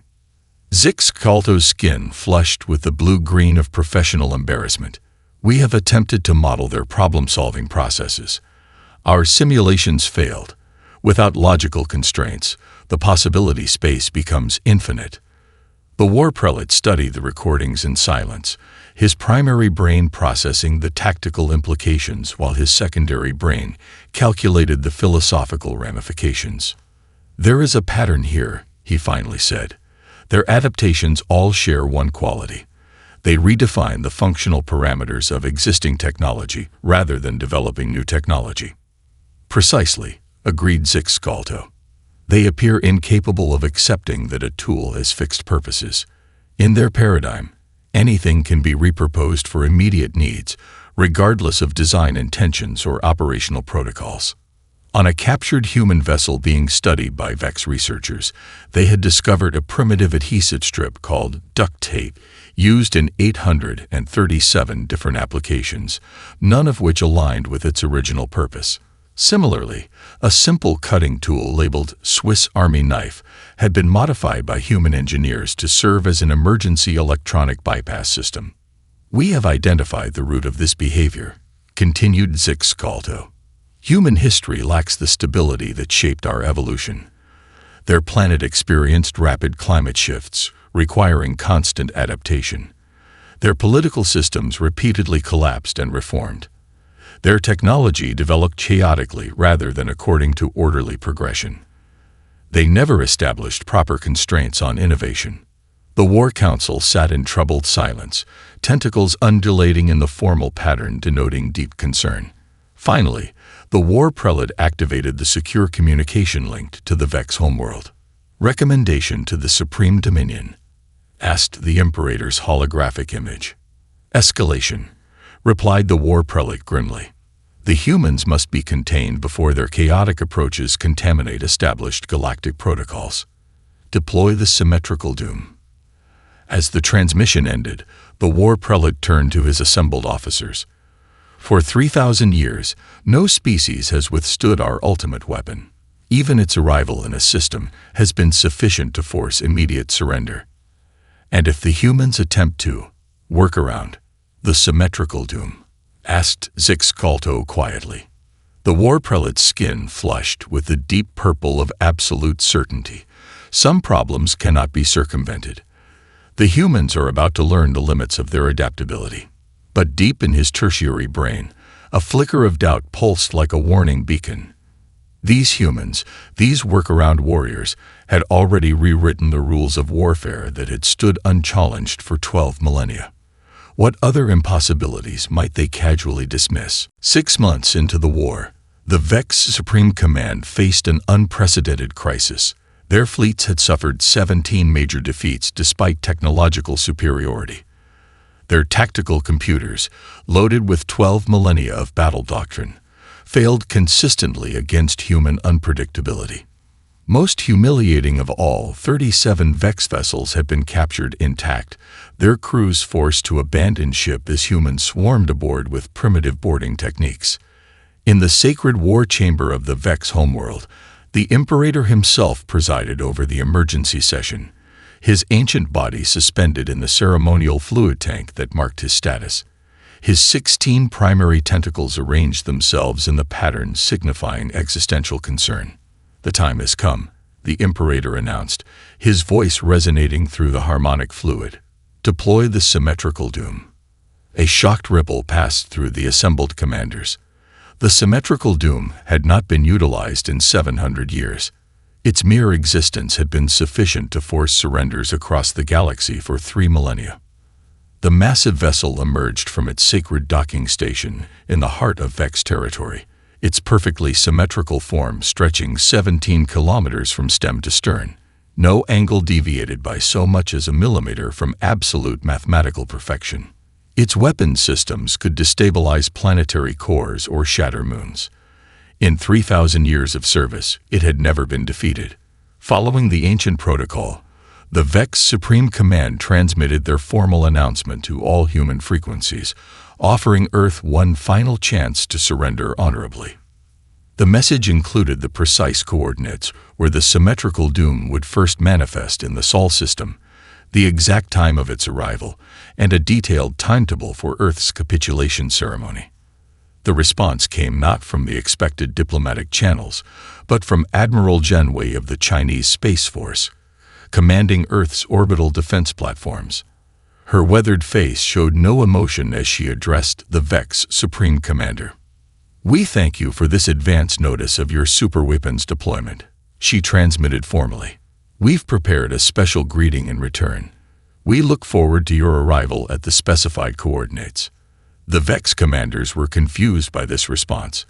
Zix Calto's skin flushed with the blue-green of professional embarrassment. We have attempted to model their problem-solving processes. Our simulations failed. Without logical constraints, the possibility space becomes infinite. The war prelate studied the recordings in silence, his primary brain processing the tactical implications while his secondary brain calculated the philosophical ramifications. There is a pattern here, he finally said. Their adaptations all share one quality. They redefine the functional parameters of existing technology rather than developing new technology. Precisely, agreed Zix Calto. They appear incapable of accepting that a tool has fixed purposes. In their paradigm, anything can be repurposed for immediate needs, regardless of design intentions or operational protocols. On a captured human vessel being studied by Vex researchers, they had discovered a primitive adhesive strip called duct tape, used in 837 different applications, none of which aligned with its original purpose. Similarly, a simple cutting tool labeled Swiss Army knife had been modified by human engineers to serve as an emergency electronic bypass system. We have identified the root of this behavior, continued Zix Calto. Human history lacks the stability that shaped our evolution. Their planet experienced rapid climate shifts, requiring constant adaptation. Their political systems repeatedly collapsed and reformed. Their technology developed chaotically rather than according to orderly progression. They never established proper constraints on innovation. The War Council sat in troubled silence, tentacles undulating in the formal pattern denoting deep concern. Finally, the War Prelate activated the secure communication linked to the Vex homeworld. Recommendation to the Supreme Dominion, asked the Imperator's holographic image. Escalation, replied the War Prelate grimly. The humans must be contained before their chaotic approaches contaminate established galactic protocols. Deploy the symmetrical doom. As the transmission ended, the War Prelate turned to his assembled officers. For 3,000 years, no species has withstood our ultimate weapon. Even its arrival in a system has been sufficient to force immediate surrender. And if the humans attempt to work around the symmetrical doom, asked Zixcalto quietly. The War Prelate's skin flushed with the deep purple of absolute certainty. Some problems cannot be circumvented. The humans are about to learn the limits of their adaptability. But deep in his tertiary brain, a flicker of doubt pulsed like a warning beacon. These humans, these workaround warriors, had already rewritten the rules of warfare that had stood unchallenged for 12 millennia. What other impossibilities might they casually dismiss? 6 months into the war, the Vex Supreme Command faced an unprecedented crisis. Their fleets had suffered 17 major defeats despite technological superiority. Their tactical computers, loaded with 12 millennia of battle doctrine, failed consistently against human unpredictability. Most humiliating of all, 37 Vex vessels had been captured intact, their crews forced to abandon ship as humans swarmed aboard with primitive boarding techniques. In the sacred war chamber of the Vex homeworld, the Imperator himself presided over the emergency session, his ancient body suspended in the ceremonial fluid tank that marked his status. His 16 primary tentacles arranged themselves in the pattern signifying existential concern. The time has come, the Imperator announced, his voice resonating through the harmonic fluid. Deploy the symmetrical doom. A shocked ripple passed through the assembled commanders. The symmetrical doom had not been utilized in 700 years. Its mere existence had been sufficient to force surrenders across the galaxy for 3 millennia. The massive vessel emerged from its sacred docking station in the heart of Vex territory, its perfectly symmetrical form stretching 17 kilometers from stem to stern, no angle deviated by so much as a millimeter from absolute mathematical perfection. Its weapon systems could destabilize planetary cores or shatter moons. In 3,000 years of service, it had never been defeated. Following the ancient protocol, the Vex Supreme Command transmitted their formal announcement to all human frequencies, offering Earth one final chance to surrender honorably. The message included the precise coordinates where the symmetrical doom would first manifest in the Sol system, the exact time of its arrival, and a detailed timetable for Earth's capitulation ceremony. The response came not from the expected diplomatic channels, but from Admiral Genwei of the Chinese Space Force, commanding Earth's orbital defense platforms. Her weathered face showed no emotion as she addressed the Vex Supreme Commander. "We thank you for this advance notice of your superweapons deployment," she transmitted formally. "We've prepared a special greeting in return. We look forward to your arrival at the specified coordinates." The Vex commanders were confused by this response.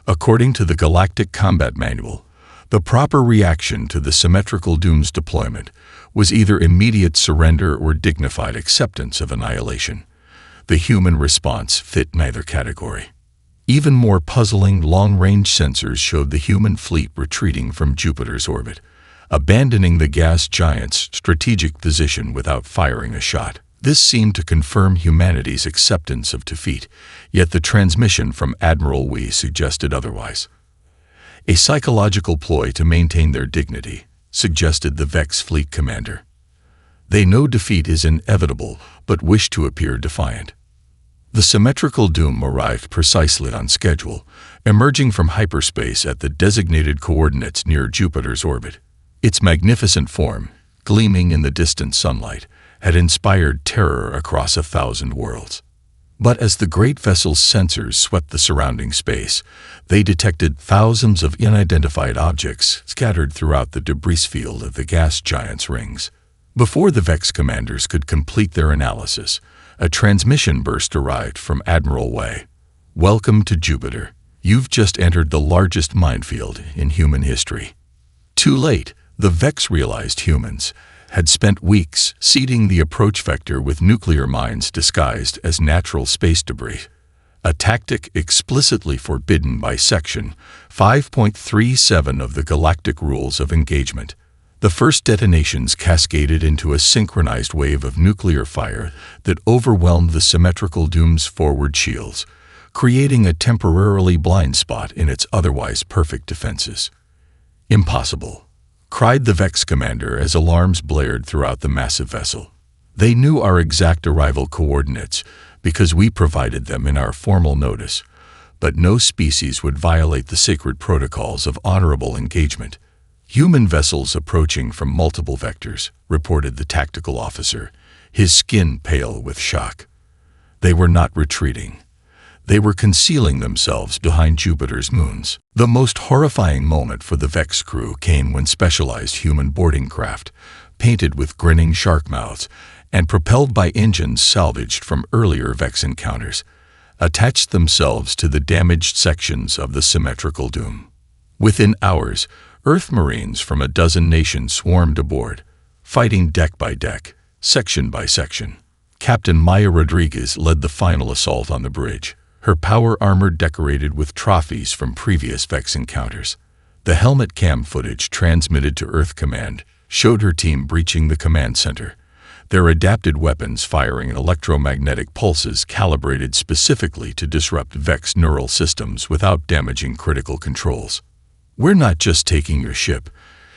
According to the Galactic Combat Manual, the proper reaction to the symmetrical doom's deployment was either immediate surrender or dignified acceptance of annihilation. The human response fit neither category. Even more puzzling, long-range sensors showed the human fleet retreating from Jupiter's orbit, abandoning the gas giant's strategic position without firing a shot. This seemed to confirm humanity's acceptance of defeat, yet the transmission from Admiral Wei suggested otherwise. "A psychological ploy to maintain their dignity," suggested the Vex fleet commander. "They know defeat is inevitable, but wish to appear defiant." The symmetrical doom arrived precisely on schedule, emerging from hyperspace at the designated coordinates near Jupiter's orbit. Its magnificent form, gleaming in the distant sunlight, had inspired terror across 1,000 worlds. But as the great vessel's sensors swept the surrounding space, they detected thousands of unidentified objects scattered throughout the debris field of the gas giant's rings. Before the Vex commanders could complete their analysis, a transmission burst arrived from Admiral Way. "Welcome to Jupiter. You've just entered the largest minefield in human history." Too late, the Vex realized humans had spent weeks seeding the approach vector with nuclear mines disguised as natural space debris, a tactic explicitly forbidden by Section 5.37 of the Galactic Rules of Engagement. The first detonations cascaded into a synchronized wave of nuclear fire that overwhelmed the symmetrical doom's forward shields, creating a temporarily blind spot in its otherwise perfect defenses. "Impossible," cried the Vex commander as alarms blared throughout the massive vessel. "They knew our exact arrival coordinates because we provided them in our formal notice, but no species would violate the sacred protocols of honorable engagement. Human vessels approaching from multiple vectors," reported the tactical officer, his skin pale with shock. They were not retreating. They were concealing themselves behind Jupiter's moons. The most horrifying moment for the Vex crew came when specialized human boarding craft, painted with grinning shark mouths and propelled by engines salvaged from earlier Vex encounters, attached themselves to the damaged sections of the symmetrical doom. Within hours, Earth Marines from a dozen nations swarmed aboard, fighting deck by deck, section by section. Captain Maya Rodriguez led the final assault on the bridge, her power armor decorated with trophies from previous Vex encounters. The helmet cam footage transmitted to Earth Command showed her team breaching the command center, their adapted weapons firing electromagnetic pulses calibrated specifically to disrupt Vex neural systems without damaging critical controls. "We're not just taking your ship,"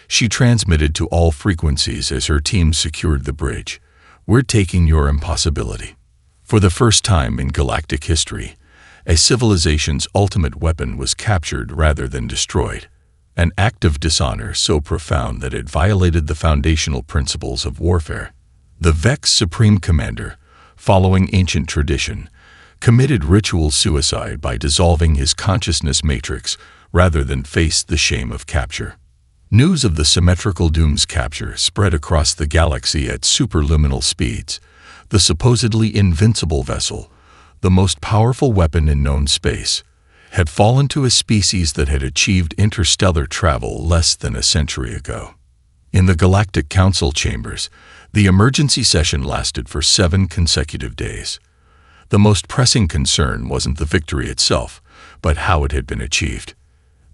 she transmitted to all frequencies as her team secured the bridge. "We're taking your impossibility." For the first time in galactic history, a civilization's ultimate weapon was captured rather than destroyed, an act of dishonor so profound that it violated the foundational principles of warfare. The Vex Supreme Commander, following ancient tradition, committed ritual suicide by dissolving his consciousness matrix rather than face the shame of capture. News of the symmetrical doom's capture spread across the galaxy at superluminal speeds. The supposedly invincible vessel, the most powerful weapon in known space, had fallen to a species that had achieved interstellar travel less than a century ago. In the Galactic Council chambers, the emergency session lasted for 7 consecutive days. The most pressing concern wasn't the victory itself, but how it had been achieved.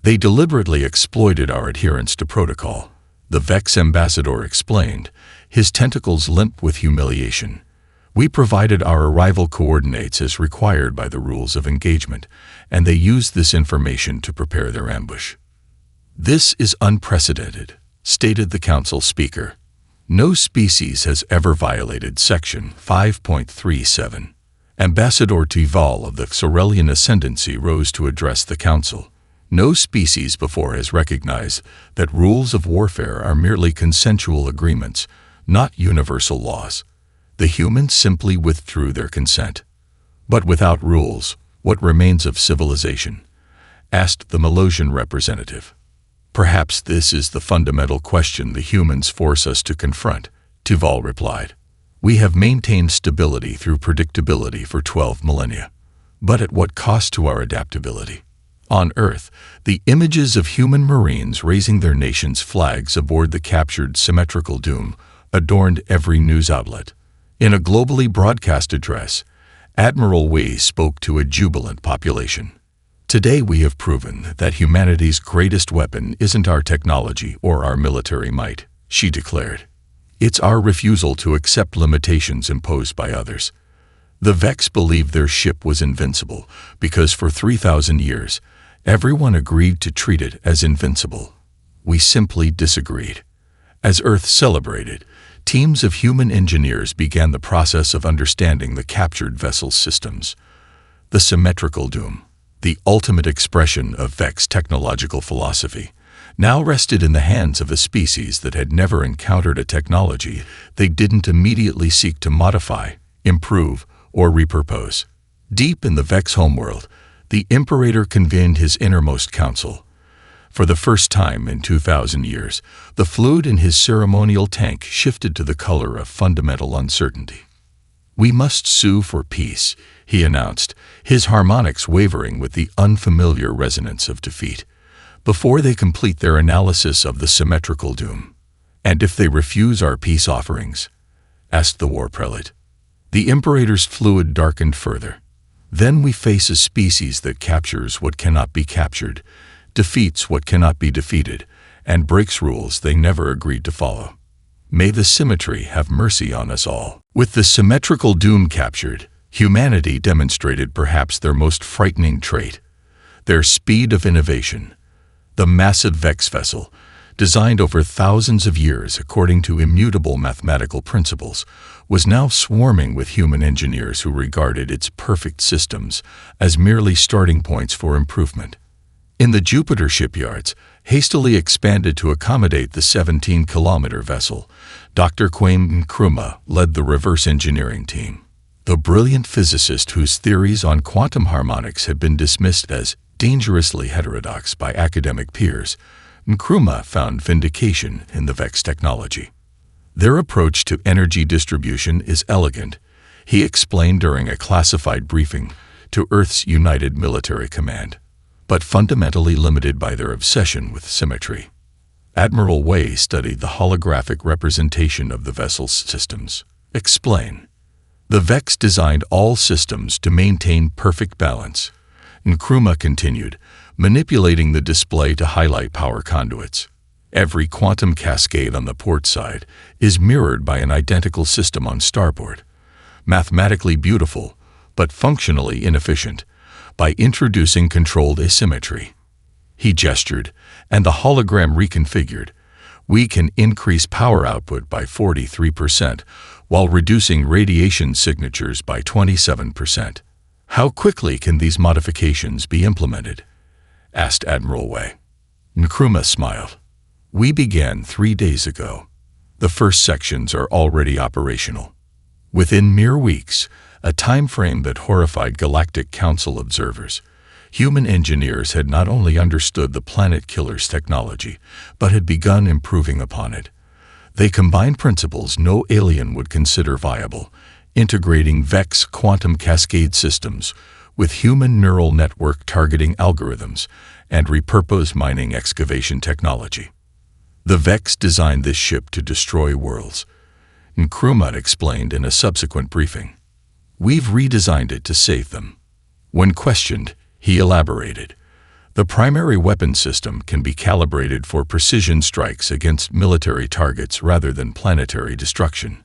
They deliberately exploited our adherence to protocol, the Vex ambassador explained, his tentacles limp with humiliation. "We provided our arrival coordinates as required by the rules of engagement, and they used this information to prepare their ambush." "This is unprecedented," stated the council speaker. "No species has ever violated Section 5.37. Ambassador Tival of the Xorelian Ascendancy rose to address the council. "No species before has recognized that rules of warfare are merely consensual agreements, not universal laws. The humans simply withdrew their consent." "But without rules, what remains of civilization?" asked the Melosian representative. "Perhaps this is the fundamental question the humans force us to confront," Tival replied. "We have maintained stability through predictability for 12 millennia. But at what cost to our adaptability? On Earth, the images of human Marines raising their nation's flags aboard the captured symmetrical doom adorned every news outlet. In a globally broadcast address, Admiral Wei spoke to a jubilant population. "Today we have proven that humanity's greatest weapon isn't our technology or our military might," she declared. "It's our refusal to accept limitations imposed by others." The Vex believed their ship was invincible because for 3,000 years, everyone agreed to treat it as invincible. We simply disagreed. As Earth celebrated, Teams of human engineers began the process of understanding the captured vessel's systems. The symmetrical doom, the ultimate expression of Vex technological philosophy, now rested in the hands of a species that had never encountered a technology they didn't immediately seek to modify, improve, or repurpose. Deep in the Vex homeworld, the Imperator convened his innermost council. For the first time in 2,000 years, the fluid in his ceremonial tank shifted to the color of fundamental uncertainty. "We must sue for peace," he announced, his harmonics wavering with the unfamiliar resonance of defeat, "before they complete their analysis of the symmetrical doom." "And if they refuse our peace offerings?" asked the war prelate. The Imperator's fluid darkened further. "Then we face a species that captures what cannot be captured, defeats what cannot be defeated, and breaks rules they never agreed to follow. May the symmetry have mercy on us all." With the symmetrical doom captured, humanity demonstrated perhaps their most frightening trait: their speed of innovation. The massive Vex vessel, designed over thousands of years according to immutable mathematical principles, was now swarming with human engineers who regarded its perfect systems as merely starting points for improvement. In the Jupiter shipyards, hastily expanded to accommodate the 17-kilometer vessel, Dr. Kwame Nkrumah led the reverse engineering team. The brilliant physicist whose theories on quantum harmonics had been dismissed as dangerously heterodox by academic peers, Nkrumah found vindication in the Vex technology. "Their approach to energy distribution is elegant," he explained during a classified briefing to Earth's United Military Command, "but fundamentally limited by their obsession with symmetry." Admiral Wei studied the holographic representation of the vessel's systems. "Explain." "The Vex designed all systems to maintain perfect balance," Nkrumah continued, manipulating the display to highlight power conduits. "Every quantum cascade on the port side is mirrored by an identical system on starboard. Mathematically beautiful, but functionally inefficient. By introducing controlled asymmetry," he gestured, and the hologram reconfigured, "we can increase power output by 43% while reducing radiation signatures by 27%. "How quickly can these modifications be implemented?" asked Admiral Wei. Nkrumah smiled. "We began 3 days ago. The first sections are already operational." Within mere weeks, a time frame that horrified Galactic Council observers, human engineers had not only understood the Planet Killer's technology, but had begun improving upon it. They combined principles no alien would consider viable, integrating Vex quantum cascade systems with human neural network targeting algorithms and repurposed mining excavation technology. "The Vex designed this ship to destroy worlds," Nkrumah explained in a subsequent briefing. "We've redesigned it to save them." When questioned, he elaborated, "The primary weapon system can be calibrated for precision strikes against military targets rather than planetary destruction.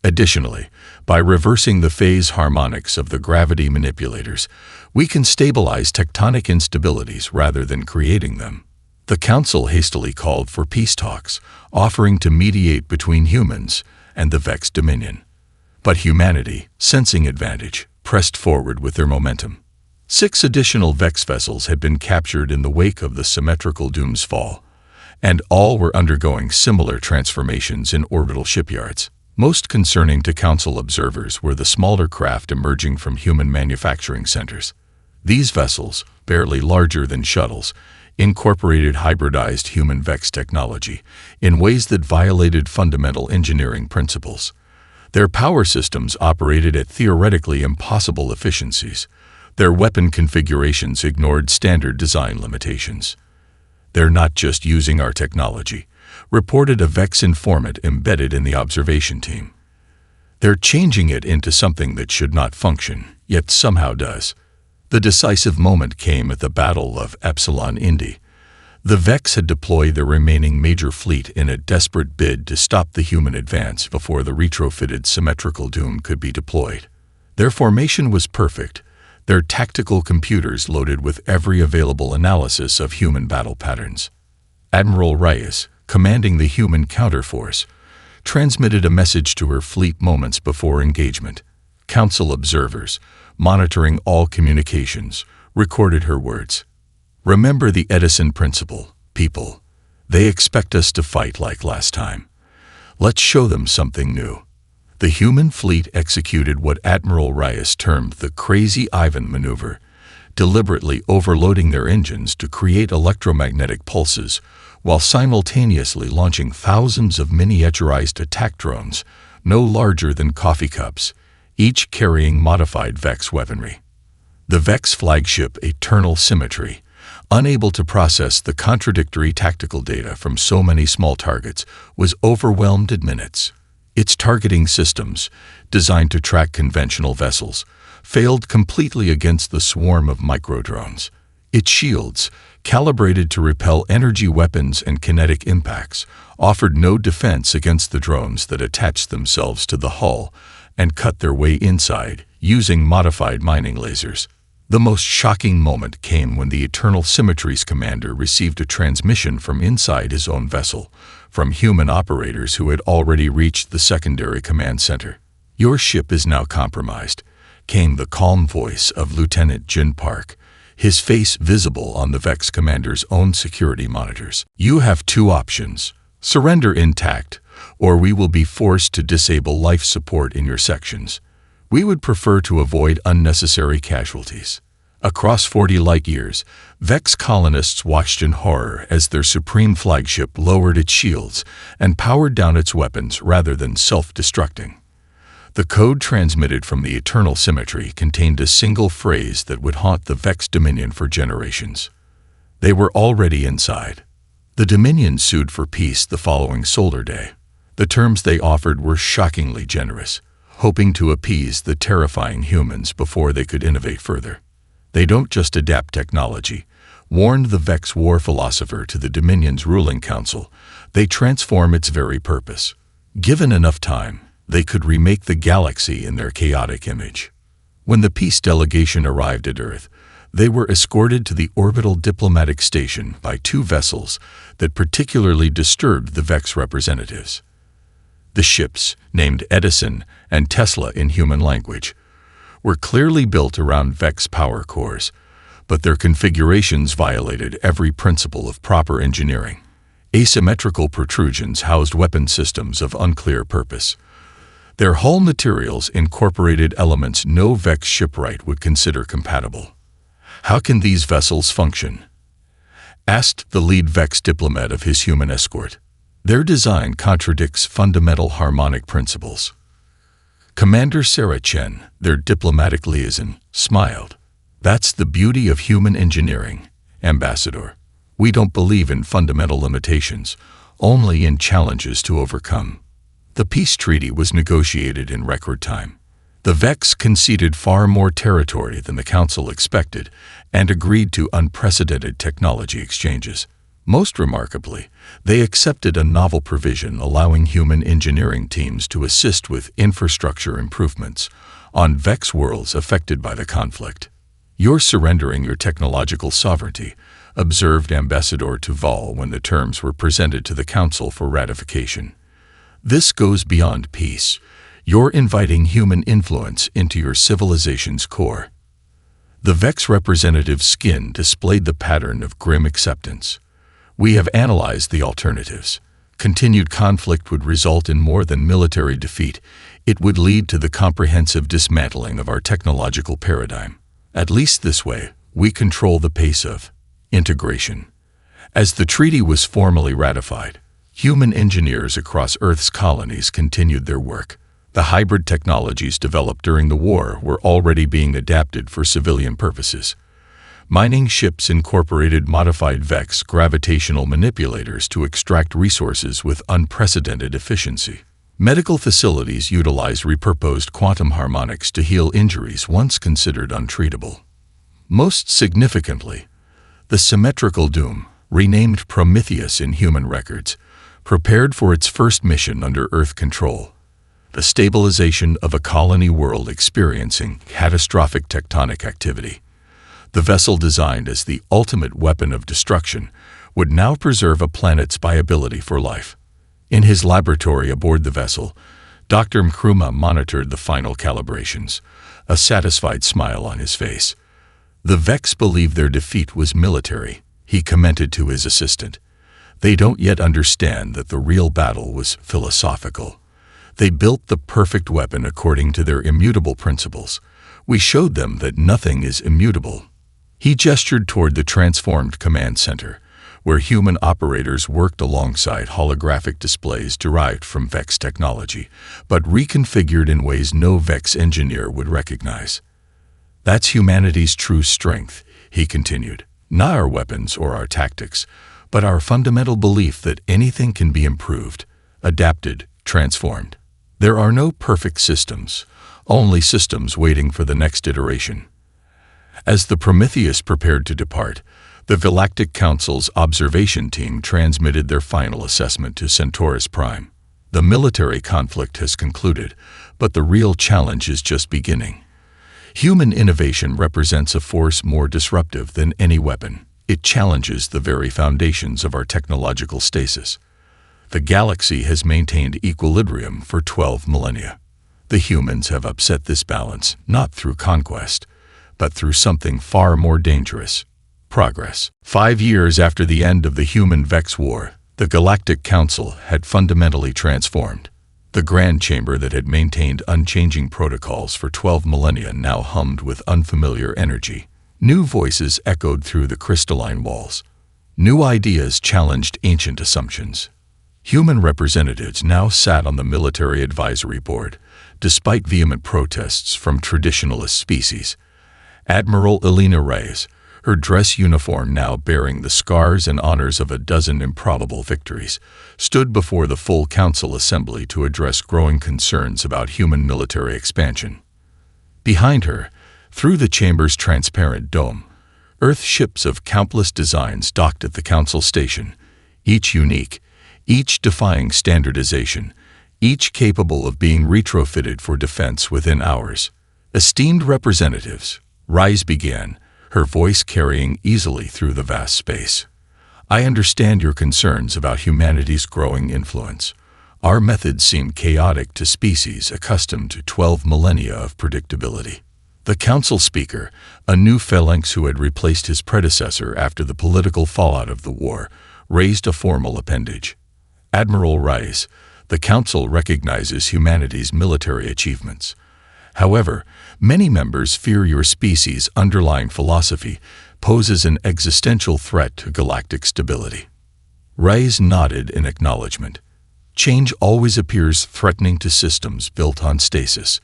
Additionally, by reversing the phase harmonics of the gravity manipulators, we can stabilize tectonic instabilities rather than creating them." The Council hastily called for peace talks, offering to mediate between humans and the Vex Dominion. But humanity, sensing advantage, pressed forward with their momentum. 6 additional Vex vessels had been captured in the wake of the symmetrical doom's fall, and all were undergoing similar transformations in orbital shipyards. Most concerning to Council observers were the smaller craft emerging from human manufacturing centers. These vessels, barely larger than shuttles, incorporated hybridized human Vex technology in ways that violated fundamental engineering principles. Their power systems operated at theoretically impossible efficiencies. Their weapon configurations ignored standard design limitations. "They're not just using our technology," reported a Vex informant embedded in the observation team. "They're changing it into something that should not function, yet somehow does." The decisive moment came at the Battle of Epsilon Indi. The Vex had deployed their remaining major fleet in a desperate bid to stop the human advance before the retrofitted symmetrical doom could be deployed. Their formation was perfect, their tactical computers loaded with every available analysis of human battle patterns. Admiral Reyes, commanding the human counterforce, transmitted a message to her fleet moments before engagement. Council observers, monitoring all communications, recorded her words. "Remember the Edison principle, people. They expect us to fight like last time. Let's show them something new." The human fleet executed what Admiral Reyes termed the Crazy Ivan maneuver, deliberately overloading their engines to create electromagnetic pulses while simultaneously launching thousands of miniaturized attack drones, no larger than coffee cups, each carrying modified Vex weaponry. The Vex flagship Eternal Symmetry, unable to process the contradictory tactical data from so many small targets, was overwhelmed in minutes. Its targeting systems, designed to track conventional vessels, failed completely against the swarm of microdrones. Its shields, calibrated to repel energy weapons and kinetic impacts, offered no defense against the drones that attached themselves to the hull and cut their way inside, using modified mining lasers. The most shocking moment came when the Eternal Symmetry's commander received a transmission from inside his own vessel, from human operators who had already reached the secondary command center. "Your ship is now compromised," came the calm voice of Lieutenant Jin Park, his face visible on the Vex commander's own security monitors. "You have two options: surrender intact, or we will be forced to disable life support in your sections. We would prefer to avoid unnecessary casualties." Across 40 light-years, Vex colonists watched in horror as their supreme flagship lowered its shields and powered down its weapons rather than self-destructing. The code transmitted from the Eternal Symmetry contained a single phrase that would haunt the Vex Dominion for generations. They were already inside. The Dominion sued for peace the following solar day. The terms they offered were shockingly generous, hoping to appease the terrifying humans before they could innovate further. "They don't just adapt technology," warned the Vex war philosopher to the Dominion's ruling council. "They transform its very purpose. Given enough time, they could remake the galaxy in their chaotic image." When the peace delegation arrived at Earth, they were escorted to the orbital diplomatic station by two vessels that particularly disturbed the Vex representatives. The ships, named Edison and Tesla in human language, were clearly built around Vex power cores, but their configurations violated every principle of proper engineering. Asymmetrical protrusions housed weapon systems of unclear purpose. Their hull materials incorporated elements no Vex shipwright would consider compatible. "How can these vessels function?" asked the lead Vex diplomat of his human escort. "Their design contradicts fundamental harmonic principles." Commander Sarah Chen, their diplomatic liaison, smiled. "That's the beauty of human engineering, Ambassador. We don't believe in fundamental limitations, only in challenges to overcome." The peace treaty was negotiated in record time. The Vex conceded far more territory than the Council expected and agreed to unprecedented technology exchanges. Most remarkably, they accepted a novel provision allowing human engineering teams to assist with infrastructure improvements on Vex worlds affected by the conflict. "You're surrendering your technological sovereignty," observed Ambassador Tuval when the terms were presented to the Council for ratification. "This goes beyond peace. You're inviting human influence into your civilization's core." The Vex representative's skin displayed the pattern of grim acceptance. "We have analyzed the alternatives. Continued conflict would result in more than military defeat. It would lead to the comprehensive dismantling of our technological paradigm. At least this way, we control the pace of integration." As the treaty was formally ratified, human engineers across Earth's colonies continued their work. The hybrid technologies developed during the war were already being adapted for civilian purposes. Mining ships incorporated modified Vex gravitational manipulators to extract resources with unprecedented efficiency. Medical facilities utilize repurposed quantum harmonics to heal injuries once considered untreatable. Most significantly, the symmetrical Doom, renamed Prometheus in human records, prepared for its first mission under Earth control, the stabilization of a colony world experiencing catastrophic tectonic activity. The vessel, designed as the ultimate weapon of destruction, would now preserve a planet's viability for life. In his laboratory aboard the vessel, Dr. Nkrumah monitored the final calibrations, a satisfied smile on his face. The Vex believed their defeat was military, he commented to his assistant. They don't yet understand that the real battle was philosophical. They built the perfect weapon according to their immutable principles. We showed them that nothing is immutable. He gestured toward the transformed command center, where human operators worked alongside holographic displays derived from Vex technology, but reconfigured in ways no Vex engineer would recognize. That's humanity's true strength, he continued. Not our weapons or our tactics, but our fundamental belief that anything can be improved, adapted, transformed. There are no perfect systems, only systems waiting for the next iteration. As the Prometheus prepared to depart, the Galactic Council's observation team transmitted their final assessment to Centaurus Prime. The military conflict has concluded, but the real challenge is just beginning. Human innovation represents a force more disruptive than any weapon. It challenges the very foundations of our technological stasis. The galaxy has maintained equilibrium for 12 millennia. The humans have upset this balance, not through conquest, but through something far more dangerous: progress. 5 years after the end of the Human-Vex War, the Galactic Council had fundamentally transformed. The Grand Chamber that had maintained unchanging protocols for 12 millennia now hummed with unfamiliar energy. New voices echoed through the crystalline walls. New ideas challenged ancient assumptions. Human representatives now sat on the military advisory board, despite vehement protests from traditionalist species. Admiral Elena Reyes, her dress uniform now bearing the scars and honors of a dozen improbable victories, stood before the full council assembly to address growing concerns about human military expansion. Behind her, through the chamber's transparent dome, Earth ships of countless designs docked at the council station, each unique, each defying standardization, each capable of being retrofitted for defense within hours. Esteemed representatives, Rise began, her voice carrying easily through the vast space. I understand your concerns about humanity's growing influence. Our methods seem chaotic to species accustomed to 12 millennia of predictability. The council speaker, a new phalanx who had replaced his predecessor after the political fallout of the war, raised a formal appendage. Admiral Rice, the council recognizes humanity's military achievements. However, many members fear your species' underlying philosophy poses an existential threat to galactic stability. Rice nodded in acknowledgement. Change always appears threatening to systems built on stasis.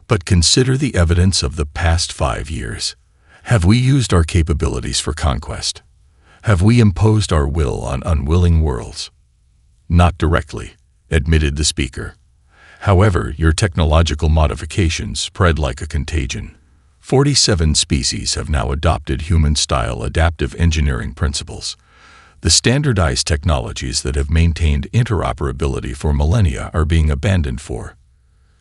But consider the evidence of the past 5 years. Have we used our capabilities for conquest? Have we imposed our will on unwilling worlds? Not directly, admitted the speaker. However, your technological modifications spread like a contagion. 47 species have now adopted human-style adaptive engineering principles. The standardized technologies that have maintained interoperability for millennia are being abandoned for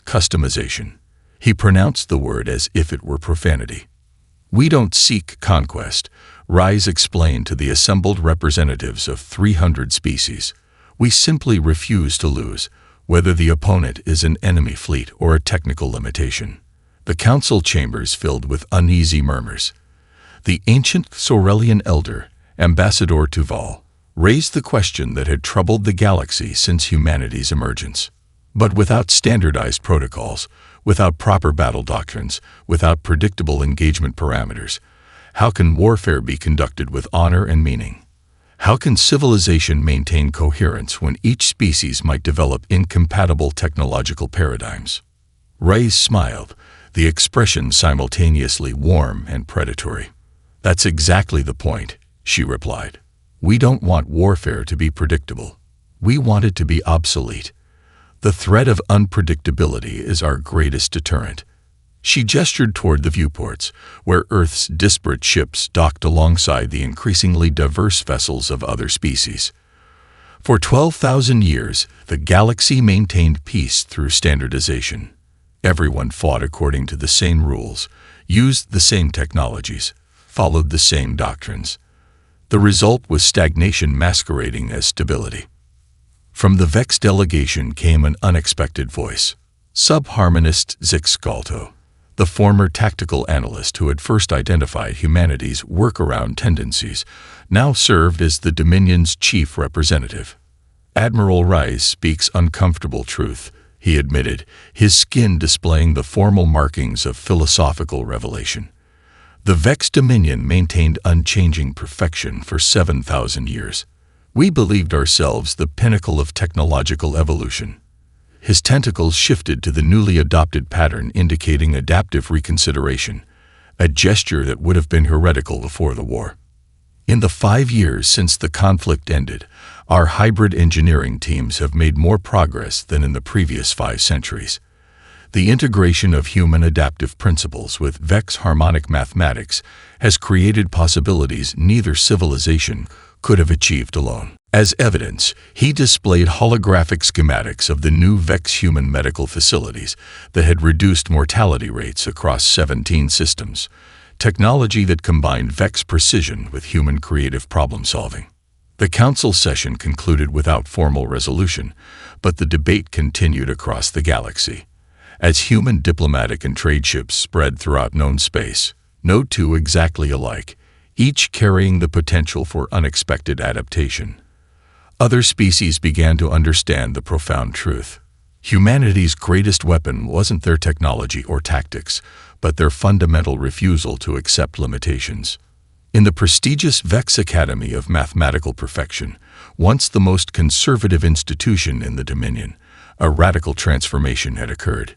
customization. He pronounced the word as if it were profanity. We don't seek conquest, Rise explained to the assembled representatives of 300 species. We simply refuse to lose, whether the opponent is an enemy fleet or a technical limitation. The council chambers filled with uneasy murmurs. The ancient Sorelian elder, Ambassador Tuval, raised the question that had troubled the galaxy since humanity's emergence. But without standardized protocols, without proper battle doctrines, without predictable engagement parameters, how can warfare be conducted with honor and meaning? How can civilization maintain coherence when each species might develop incompatible technological paradigms? Reyes smiled, the expression simultaneously warm and predatory. That's exactly the point, she replied. We don't want warfare to be predictable. We want it to be obsolete. The threat of unpredictability is our greatest deterrent. She gestured toward the viewports, where Earth's disparate ships docked alongside the increasingly diverse vessels of other species. For 12,000 years, the galaxy maintained peace through standardization. Everyone fought according to the same rules, used the same technologies, followed the same doctrines. The result was stagnation masquerading as stability. From the Vex delegation came an unexpected voice. Subharmonist Zixgalto, the former tactical analyst who had first identified humanity's workaround tendencies, now served as the Dominion's chief representative. Admiral Rice speaks uncomfortable truth, he admitted, his skin displaying the formal markings of philosophical revelation. The Vex Dominion maintained unchanging perfection for 7,000 years. We believed ourselves the pinnacle of technological evolution. His tentacles shifted to the newly adopted pattern indicating adaptive reconsideration, a gesture that would have been heretical before the war. In the 5 years since the conflict ended, our hybrid engineering teams have made more progress than in the previous 5 centuries. The integration of human adaptive principles with Vex harmonic mathematics has created possibilities neither civilization could have achieved alone. As evidence, he displayed holographic schematics of the new Vex human medical facilities that had reduced mortality rates across 17 systems, technology that combined Vex precision with human creative problem-solving. The council session concluded without formal resolution, but the debate continued across the galaxy. As human diplomatic and trade ships spread throughout known space, no two exactly alike, each carrying the potential for unexpected adaptation. Other species began to understand the profound truth. Humanity's greatest weapon wasn't their technology or tactics, but their fundamental refusal to accept limitations. In the prestigious Vex Academy of Mathematical Perfection, once the most conservative institution in the Dominion, a radical transformation had occurred.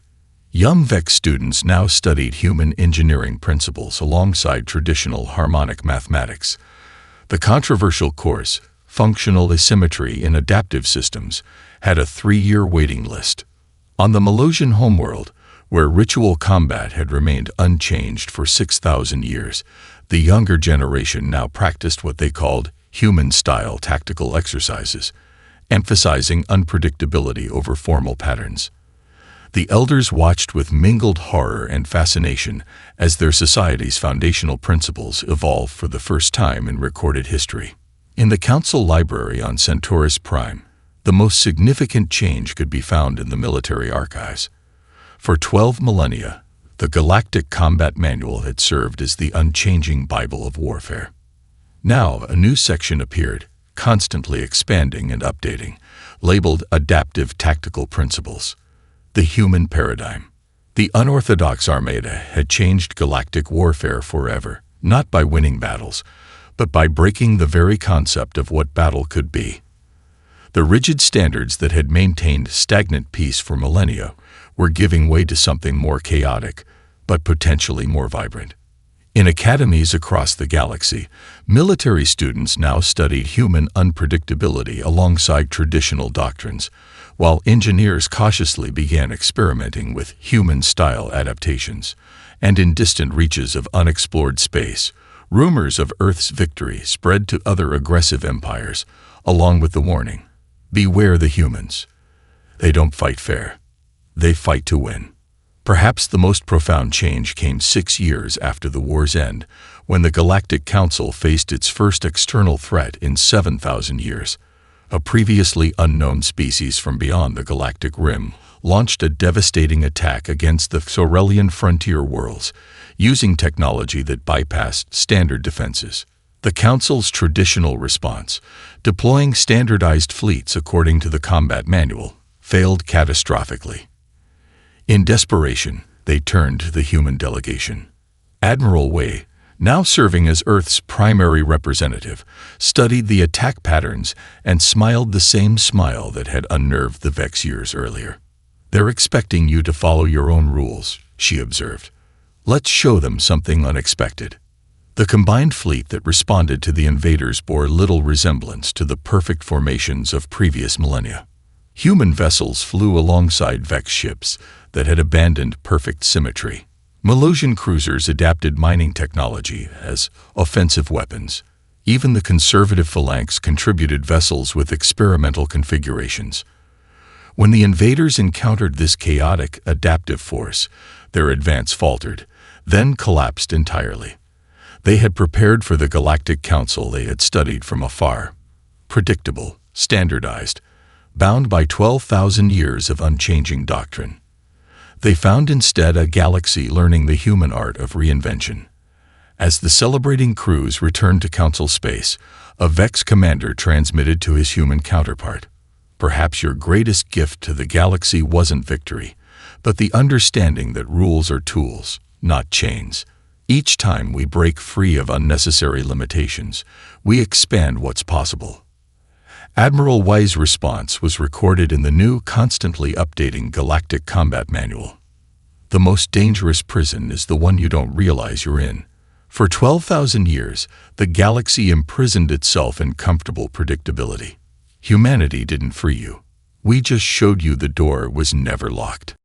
Young Vex students now studied human engineering principles alongside traditional harmonic mathematics. The controversial course, Functional Asymmetry in Adaptive Systems, had a 3-year waiting list. On the Melosian homeworld, where ritual combat had remained unchanged for 6,000 years, the younger generation now practiced what they called human-style tactical exercises, emphasizing unpredictability over formal patterns. The elders watched with mingled horror and fascination as their society's foundational principles evolved for the first time in recorded history. In the Council Library on Centaurus Prime, the most significant change could be found in the military archives. For 12 millennia, the Galactic Combat Manual had served as the unchanging Bible of warfare. Now, a new section appeared, constantly expanding and updating, labeled Adaptive Tactical Principles. The Human Paradigm. The Unorthodox Armada had changed galactic warfare forever, not by winning battles, but by breaking the very concept of what battle could be. The rigid standards that had maintained stagnant peace for millennia were giving way to something more chaotic, but potentially more vibrant. In academies across the galaxy, military students now studied human unpredictability alongside traditional doctrines, while engineers cautiously began experimenting with human-style adaptations. And in distant reaches of unexplored space, rumors of Earth's victory spread to other aggressive empires, along with the warning, beware the humans. They don't fight fair. They fight to win. Perhaps the most profound change came 6 years after the war's end, when the Galactic Council faced its first external threat in 7,000 years. A previously unknown species from beyond the galactic rim launched a devastating attack against the Xorelian frontier worlds, using technology that bypassed standard defenses. The Council's traditional response, deploying standardized fleets according to the combat manual, failed catastrophically. In desperation, they turned to the human delegation. Admiral Wei, now serving as Earth's primary representative, studied the attack patterns and smiled the same smile that had unnerved the Vex years earlier. They're expecting you to follow your own rules, she observed. Let's show them something unexpected. The combined fleet that responded to the invaders bore little resemblance to the perfect formations of previous millennia. Human vessels flew alongside Vex ships that had abandoned perfect symmetry. Melosian cruisers adapted mining technology as offensive weapons. Even the conservative phalanx contributed vessels with experimental configurations. When the invaders encountered this chaotic, adaptive force, their advance faltered, then collapsed entirely. They had prepared for the Galactic Council they had studied from afar. Predictable, standardized, bound by 12,000 years of unchanging doctrine. They found instead a galaxy learning the human art of reinvention. As the celebrating crews returned to Council space, a Vex commander transmitted to his human counterpart, "Perhaps your greatest gift to the galaxy wasn't victory, but the understanding that rules are tools, not chains. Each time we break free of unnecessary limitations, we expand what's possible." Admiral Y's response was recorded in the new, constantly updating Galactic Combat Manual. "The most dangerous prison is the one you don't realize you're in. For 12,000 years, the galaxy imprisoned itself in comfortable predictability. Humanity didn't free you. We just showed you the door was never locked."